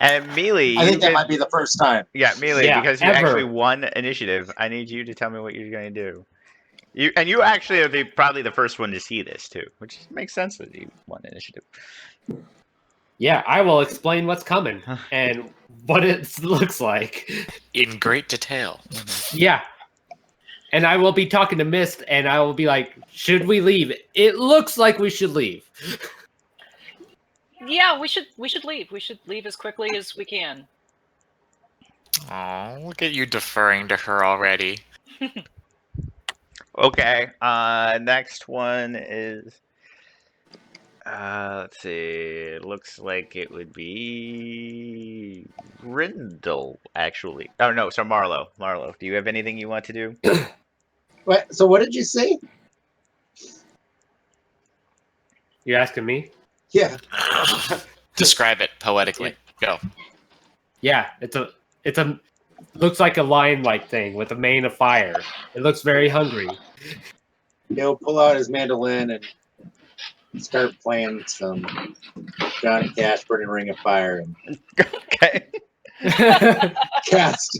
And Mealy, I think that might be the first time. yeah, Mealy, Yeah, because you ever. actually won initiative. I need you to tell me what you're going to do. You actually are probably the first one to see this too, which makes sense that you won initiative. Yeah, I will explain what's coming and what it looks like. In great detail. Yeah. And I will be talking to Mist, and I will be like, should we leave? It looks like we should leave. Yeah, we should leave. We should leave as quickly as we can. Oh, look at you deferring to her already. Okay. Next one is. Let's see. It looks like it would be Rindle, actually. Oh no, so Marlo. Marlo, do you have anything you want to do? What? So what did you say? You're asking me? Yeah. Describe it poetically. Go. Yeah, it's a looks like a lion-like thing with a mane of fire. It looks very hungry. He'll pull out his mandolin and start playing some Johnny Cash, Burning Ring of Fire, and Okay. cast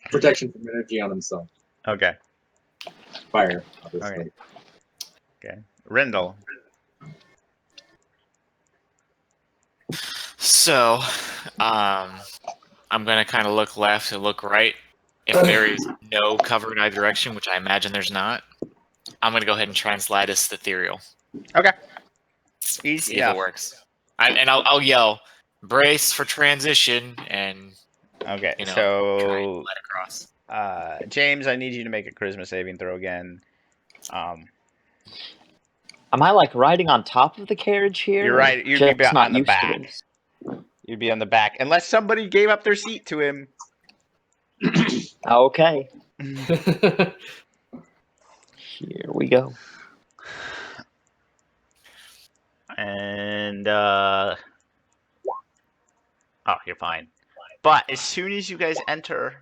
protection from energy on himself. Okay. Fire, obviously. Okay. Rindle. So, I'm gonna kind of look left and look right. If there is no cover in either direction, which I imagine there's not, I'm gonna go ahead and try and slide us ethereal. Okay. See Easy if enough. it works. I'll yell, brace for transition, and Okay. you know, try and So, let across. James, I need you to make a charisma saving throw again. Am I like riding on top of the carriage here? You're right. You'd Just be not on the used to back. this. You'd be on the back, unless somebody gave up their seat to him. Okay, here we go. And oh, you're fine. But as soon as you guys enter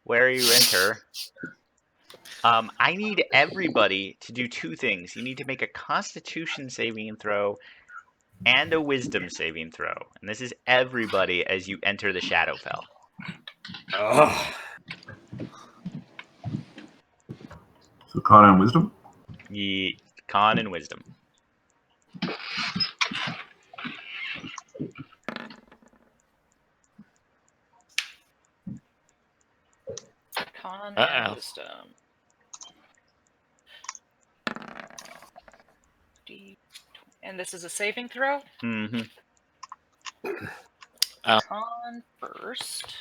where you enter, I need everybody to do two things. You need to make a Constitution saving throw and a Wisdom saving throw. And this is everybody as you enter the Shadowfell. Ugh. So con and wisdom. Con and Wisdom. Con Uh-oh. and wisdom. And this is a saving throw? Mm-hmm. Con first.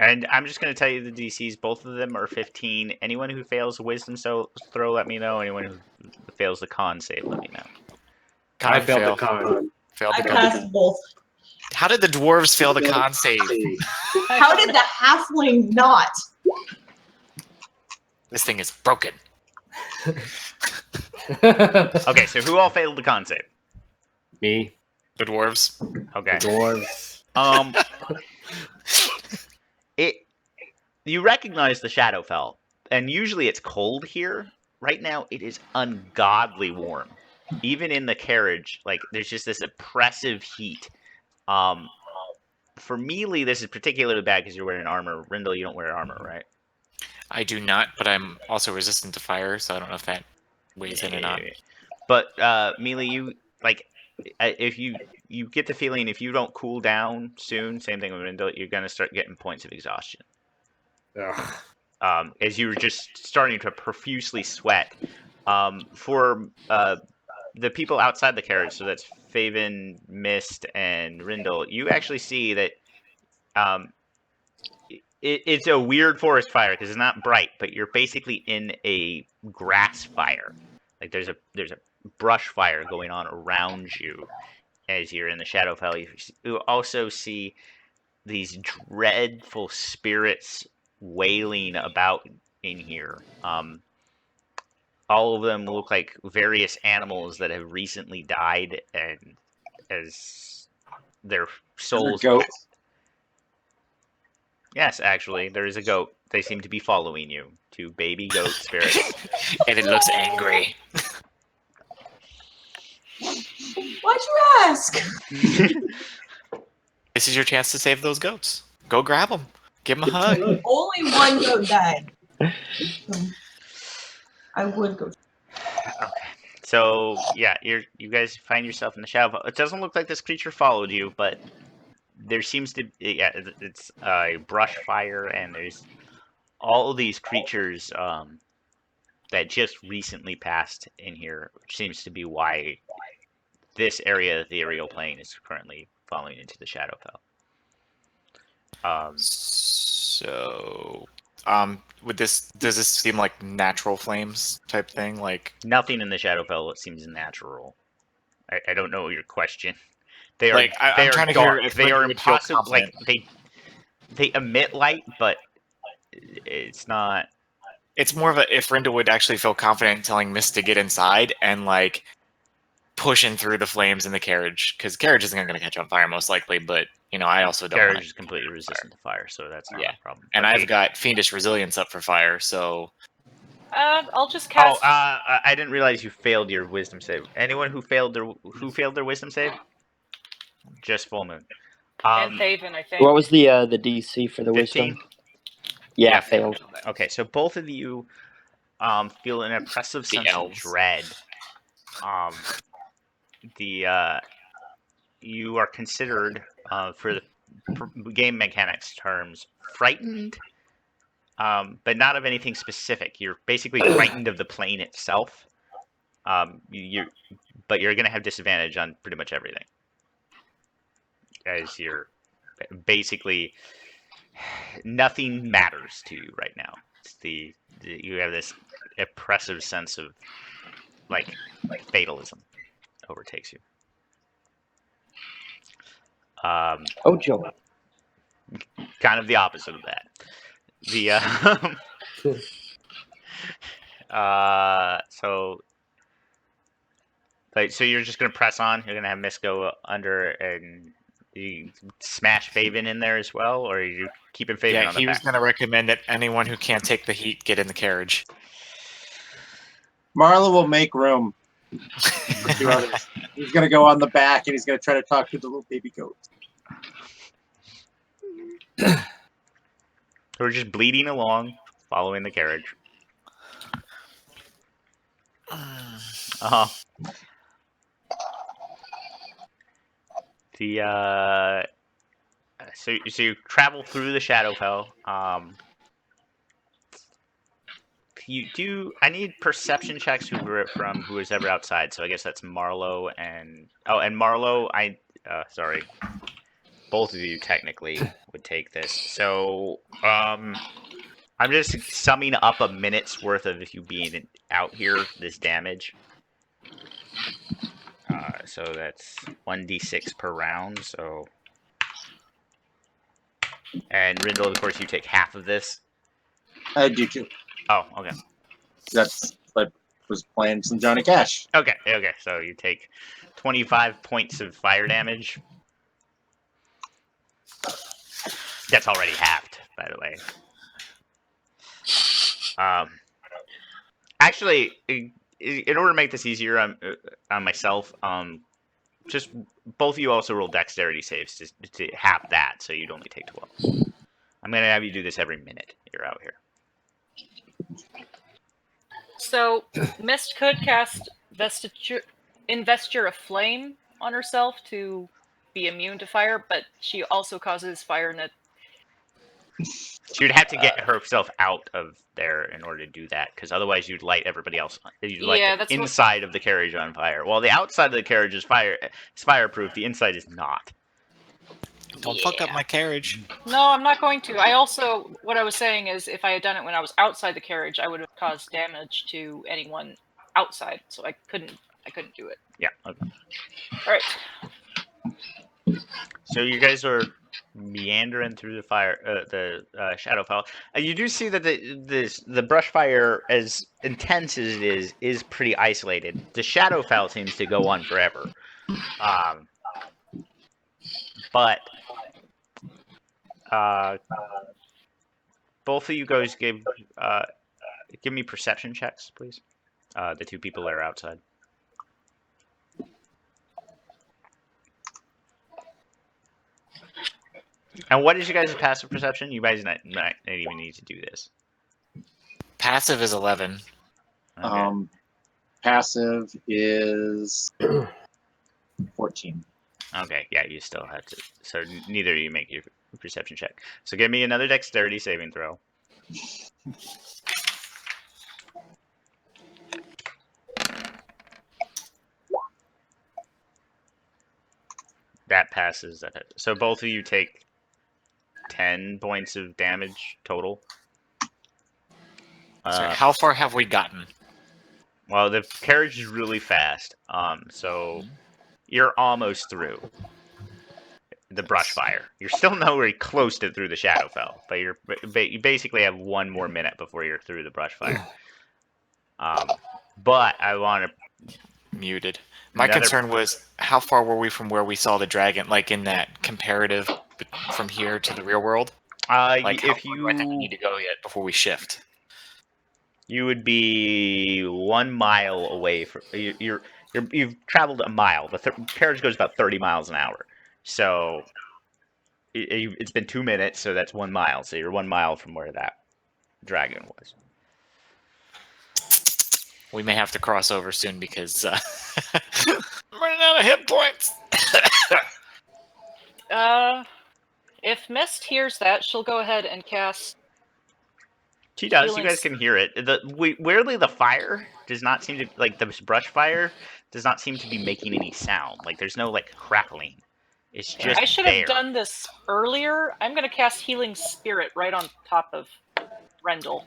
And I'm just going to tell you the DCs. Both of them are 15. Anyone who fails a Wisdom throw, let me know. Anyone who fails the Con save, let me know. I Con failed fail. the con. Failed I the con. passed both. How did the dwarves fail the con save? How did the halfling not? This thing is broken. Okay, so who all failed the con save? Me, The dwarves. Okay. dwarves. You recognize the Shadowfell, and usually it's cold here. Right now, it is ungodly warm. Even in the carriage, like there's just this oppressive heat. For Mealy, this is particularly bad because you're wearing armor. Rindle, you don't wear armor, right? I do not, but I'm also resistant to fire, so I don't know if that weighs in or not. But Mealy, you like if you get the feeling if you don't cool down soon, same thing with Rindle, you're gonna start getting points of exhaustion. Ugh. As you're just starting to profusely sweat. For the people outside the carriage, so that's Faven, Mist, and Rindle, you actually see that it's a weird forest fire because it's not bright, but you're basically in a grass fire. Like there's a brush fire going on around you as you're in the Shadowfell. You also see these dreadful spirits wailing about in here. All of them look like various animals that have recently died, and as their souls. Goats. Yes, actually, there is a goat. They seem to be following you. 2 baby goat spirits. And it looks angry. Why'd you ask? This is your chance to save those goats. Go grab them. Give them a hug. Only one goat died. So I would go. Okay. So yeah, you guys find yourself in the shadow. It doesn't look like this creature followed you, but there seems to it's a brush fire, and there's all of these creatures that just recently passed in here, which seems to be why this area of the aerial plane is currently falling into the Shadowfell. Does this seem like natural flames type thing? Like Nothing in the Shadowfell seems natural. I don't know your question. They are Like, I'm trying to dark. hear if They are Rindle would feel impossible. Like they emit light, but it's not. it's more of a if Rindle would actually feel confident telling Mist to get inside and like pushing through the flames in the carriage, because carriage isn't going to catch on fire most likely, but you know I also don't. Carriage want is completely resistant to fire, so that's not Yeah. a problem. And Okay. I've got fiendish resilience up for fire, so I'll just Oh, cast. I didn't realize you failed your wisdom save. Anyone who failed their wisdom save? Just Full Moon. and Thaven, I think. What was the DC for the 15? wisdom? Yeah, failed. Okay, so both of you feel an oppressive The sense of elves. dread. You are considered for the game mechanics terms frightened, but not of anything specific. You're basically frightened of the plane itself. But you're going to have disadvantage on pretty much everything, as you're basically nothing matters to you right now. It's you have this oppressive sense of like fatalism overtakes you. Oh, Joe. Kind of the opposite of that. So you're just gonna press on. You're gonna have Miss go under, and you smash Faven in there as well, or are you keeping Faven yeah, on the he was back? going to recommend that anyone who can't take the heat get in the carriage. Marla will make room. For 2 others. He's gonna go on the back, and he's gonna try to talk to the little baby goat. We're just bleeding along, following the carriage. So you travel through the Shadowfell. I need perception checks from who is ever outside. So I guess that's Marlo and Marlo. Sorry, both of you technically would take this. So I'm just summing up a minute's worth of you being out here. This damage. So that's 1d6 per round. So And Rindle, of course, you take half of this. I do too. Oh, okay. That's like was playing some Johnny Cash. Okay. So you take 25 points of fire damage. That's already halved, by the way. Actually, in order to make this easier on myself, just both of you also roll dexterity saves to halve that, so you'd only take 12. I'm gonna have you do this every minute you're out here. So, Mist could cast Investure of Flame on herself to be immune to fire, but she also causes fire in a... She would have to get herself out of there in order to do that, because otherwise you'd light everybody else. You'd light Yeah, the that's what- inside of the carriage on fire. Well, the outside of the carriage is fireproof. The inside is not. Don't fuck up my carriage. No, I'm not going to. I also, what I was saying is, if I had done it when I was outside the carriage, I would have caused damage to anyone outside, so I couldn't do it. Yeah. Okay. All right. So you guys are meandering through the fire, the Shadowfell. You do see that the brush fire, as intense as it is pretty isolated. The Shadowfell seems to go on forever. But both of you guys give me perception checks, please. The two people that are outside. And what is your guys' passive perception? You guys not even need to do this. Passive is 11. Okay. Passive is 14. Okay, yeah, you still have to. So neither of you make your perception check. So give me another dexterity saving throw. That passes. So both of you take 10 points of damage total. Sorry, how far have we gotten? Well, the carriage is really fast. So you're almost through the brush fire. You're still nowhere close to through the Shadowfell, but you basically have 1 more minute before you're through the brush fire. But I want to Muted. My concern was, how far were we from where we saw the dragon, like in that comparative from here to the real world? Like, if how far do I think we need to go yet before we shift? You would be 1 mile away from you've traveled a mile. The carriage goes about 30 miles an hour. So it's been 2 minutes, so that's 1 mile. So you're 1 mile from where that dragon was. We may have to cross over soon because I'm running out of hit points. If Mist hears that, she'll go ahead and cast... She does. You guys can hear it. Weirdly, the fire does not seem to, like, the brush fire does not seem to be making any sound. Like, there's no, like, crackling. It's just I should there. have done this earlier. I'm going to cast Healing Spirit right on top of Rendell.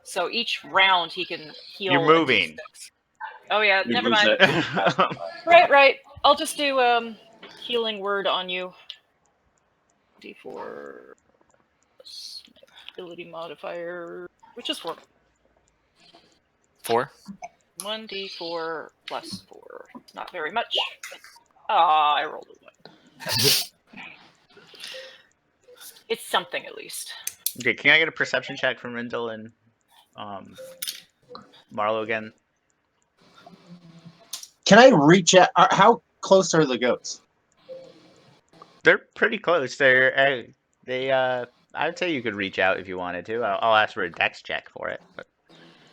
So each round he can heal. You're moving. Oh yeah, We never lose mind. it. Right. I'll just do Healing Word on you. D4 plus ability modifier, which is 4. 4? 1d4 plus 4. Not very much. I rolled a 1. It's something at least. Okay, can I get a perception check from Rindle and Marlo again? Can I reach out? How close are the goats? They're pretty close. I would say you could reach out if you wanted to. I'll ask for a dex check for it. But...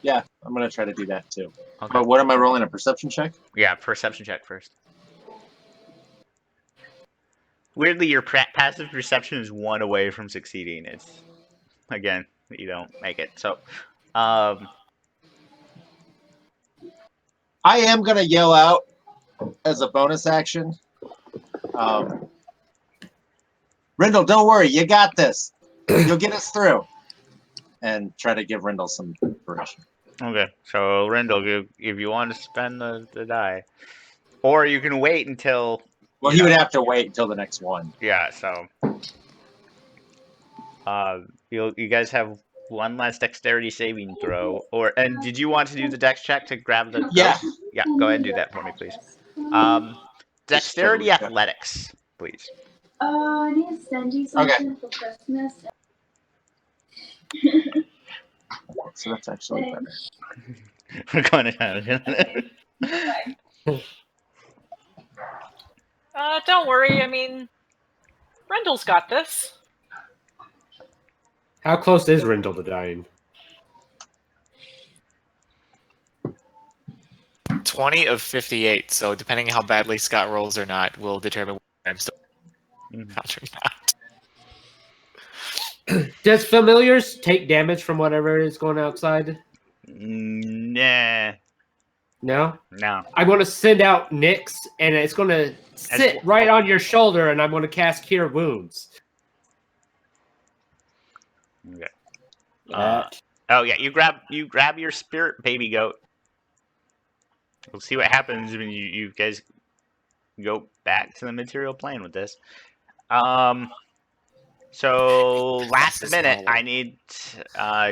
Yeah, I'm gonna try to do that too. Okay. But what am I rolling? A perception check? Yeah, perception check first. Weirdly, your passive perception is 1 away from succeeding. It's again, you don't make it. So, I am gonna yell out as a bonus action. Rindle, don't worry, you got this. You'll get us through. And try to give Rindle some inspiration. okay. So Rindle, if you want to spend the die, or you can wait until. Well, he would have to wait until the next one. Yeah. So. You guys have one last dexterity saving throw, and did you want to do the dex check to grab the? Yeah. Yeah. Go ahead and do that for me, please. Dexterity Just double check. athletics, please. I need to send you Okay. something for Christmas. So that's actually better. We're going to have it. Don't worry. I mean, Rendell's got this. How close is Rendell to dying? 20 of 58. So depending on how badly Scott rolls or not, will determine whether I'm still out or not. Does familiars take damage from whatever is going outside? Nah. No? No. I want to send out Nyx, and it's going to sit right on your shoulder, and I'm going to cast Cure Wounds. Okay. Oh yeah, you grab your spirit baby goat. We'll see what happens when you guys go back to the material plane with this. So last minute, I need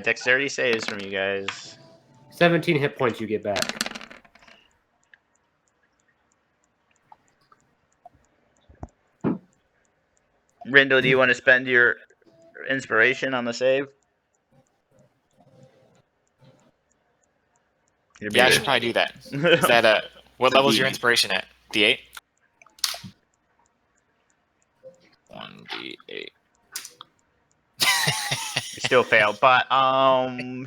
dexterity saves from you guys. 17 hit points you get back. Rendell, do you want to spend your inspiration on the save? Yeah, I should probably do that. Is that what level is your inspiration at? D8? 1d8. You still failed, but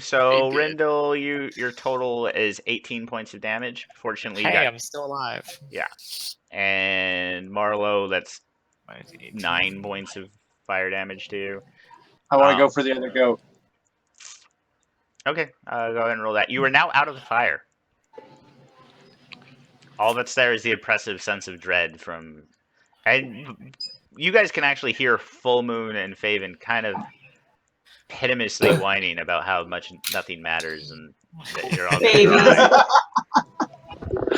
so Rendell, your total is 18 points of damage. Fortunately, Hey, I'm still alive. Yeah, and Marlo, that's 9 points of fire damage to you. I want to go for the other goat. Okay, go ahead and roll that. You are now out of the fire. All that's there is the oppressive sense of dread from, and you guys can actually hear Full Moon and Faven kind of piteously whining about how much nothing matters and that you're all gonna die.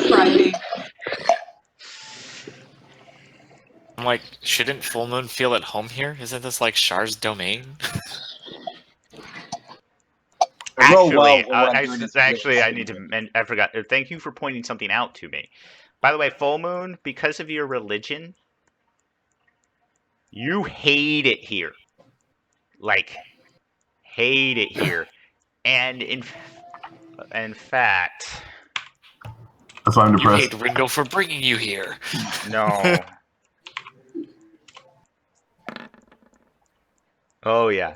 Friday. I'm like, shouldn't Full Moon feel at home here? Isn't this like Char's domain? Actually, I need to. I forgot. Thank you for pointing something out to me. By the way, Full Moon, because of your religion, you hate it here. Like, hate it here. And in fact, that's why I'm You depressed. hate Rendell for bringing you here. no. Oh yeah.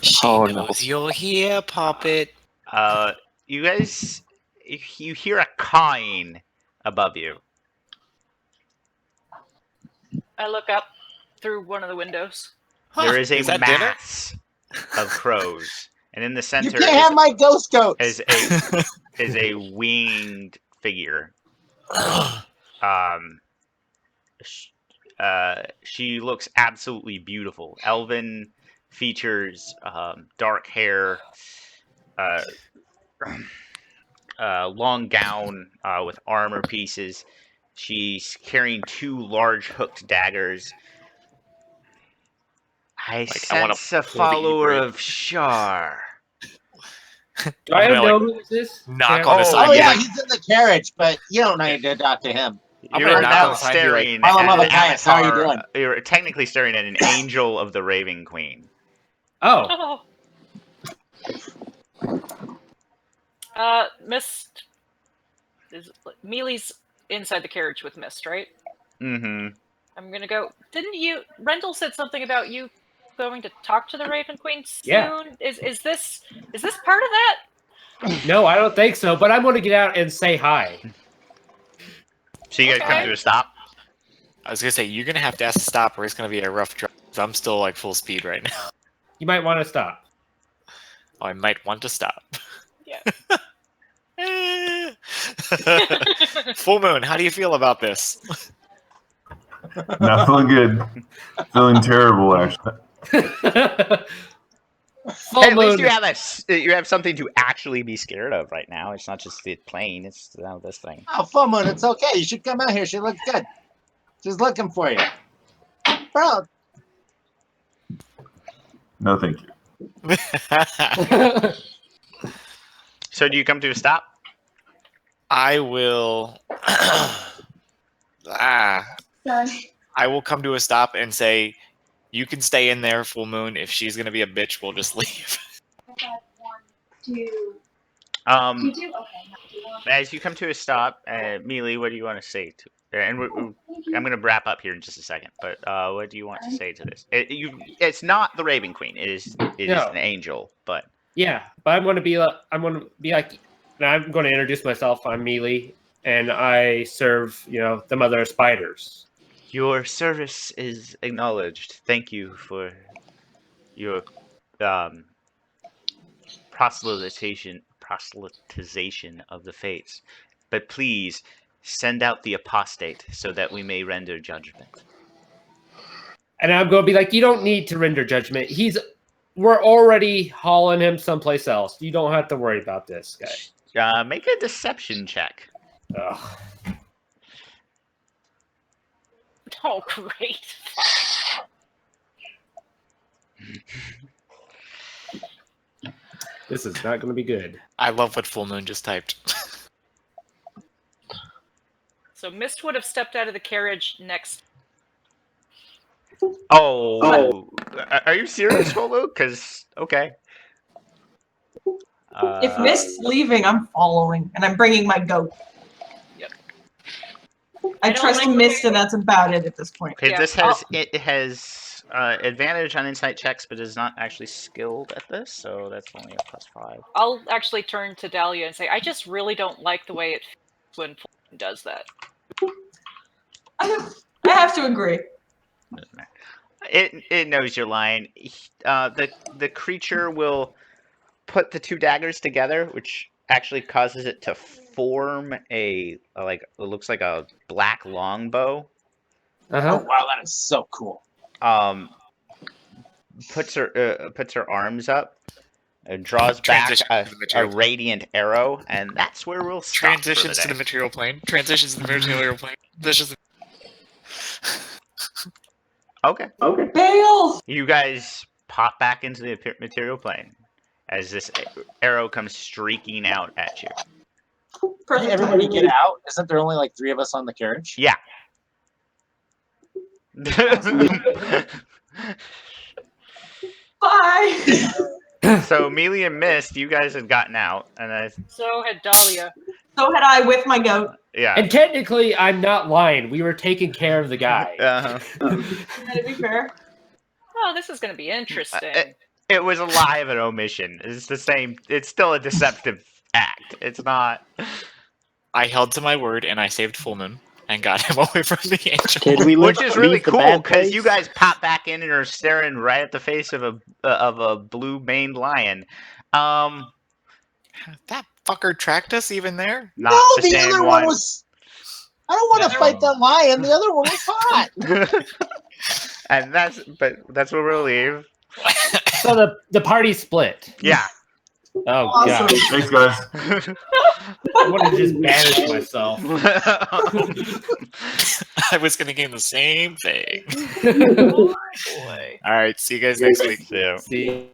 She knows you're here, Poppet. You guys, you hear a cawing above you. I look up through one of the windows. There is a Is that dinner? mass of crows, and in the You center can't have my ghost goats. is a winged figure. She looks absolutely beautiful. Elven features, dark hair, long gown with armor pieces. She's carrying 2 large hooked daggers. I sense a follower of Shar. Do I I'm know gonna, who this is? knock Can on I- the side. Oh I'd be yeah, like, he's in the carriage, but you don't need to talk to him. I'm You gonna are knock now on the side and be like, staring "Hello, at Mother an Caius, how are you avatar- doing?" You're technically staring at an angel of the Raven Queen. Oh, Mist. Mealy's inside the carriage with Mist, right? Mm-hmm. I'm gonna go. Didn't you? Rendell said something about you going to talk to the Raven Queen soon. Yeah. Is this part of that? no, I don't think so, but I'm going to get out and say hi. So you guys come Okay. to a stop. I was gonna say you're gonna have to ask to stop, or it's gonna be a rough drive. I'm still like full speed right now. You might want to stop. Oh, I might want to stop. Yeah. Full Moon, how do you feel about this? Not feeling good. Feeling terrible, actually. Full Hey, at least moon. you have something to actually be scared of right now. It's not just the plane. It's now this thing. Oh, Full Moon, it's okay. You should come out here. She looks good. She's looking for you. proud. No, thank you. So do you come to a stop? I will. Sorry. I will come to a stop and say, "You can stay in there, Full Moon. If she's gonna be a bitch, we'll just leave." I got 1, 2. Um, You do? Okay. Not 2 1. as you come to a stop, Mealy, what do you want to say to? And Thank you. I'm going to wrap up here in just a second. But what do you want to say to this? It's not the Raven Queen. It is No. an angel. But Yeah, but I'm going to be like, and I'm going to introduce myself. I'm Mealy, and I serve, the Mother of Spiders. your service is acknowledged. Thank you for your proselytization of the fates. But please send out the apostate so that we may render judgment. And I'm going to be like, you don't need to render judgment. We're already hauling him someplace else. You don't have to worry about this guy. Make a deception check. Ugh. Oh, great. This is not going to be good. I love what Full Moon just typed. So Mist would have stepped out of the carriage next. Oh, are you serious, Folo? Because okay. If Mist's leaving, I'm following, and I'm bringing my goat. Yep. I I don't trust like- Mist, and that's about it at this point. Okay, Yeah, this has advantage on insight checks, but is not actually skilled at this, so that's only a +5. I'll actually turn to Dahlia and say, I just really don't like the way it feels when Full Moon does that. I have to agree. Doesn't matter. It knows you're lying. The creature will put the two daggers together, which actually causes it to form it looks like a black longbow. Oh wow, that is so cool. Puts her arms up and draws back Transition to the a material. radiant arrow, and that's where we'll stop for Transitions the to the day. material plane. Transitions to the material plane. Okay. Bail! You guys pop back into the material plane as this arrow comes streaking out at you. Perfect Hey, everybody timing. get out. Isn't there only like 3 of us on the carriage? Yeah. Bye! So Mealy and Mist, you guys had gotten out, and So had Dahlia. So had I with my goat. yeah. And technically, I'm not lying. We were taking care of the guy. To be fair. Oh, this is going to be interesting. It was a lie of an omission. It's the same. It's still a deceptive act. It's not. I held to my word and I saved Full Moon and got him away from the angel. Did we Which is really leave the cool bad because place? you guys pop back in and are staring right at the face of a blue-maned lion. That fucker tracked us even there? Not No, the the same other one was. I don't want The to other fight that lion. The other one was hot. And that's where we'll leave. So the party split. Yeah. Oh, Awesome. God. Thanks, guys. I want to just banish myself. I was gonna game the same thing. Oh, boy. All right, see you guys next week. Yeah. See.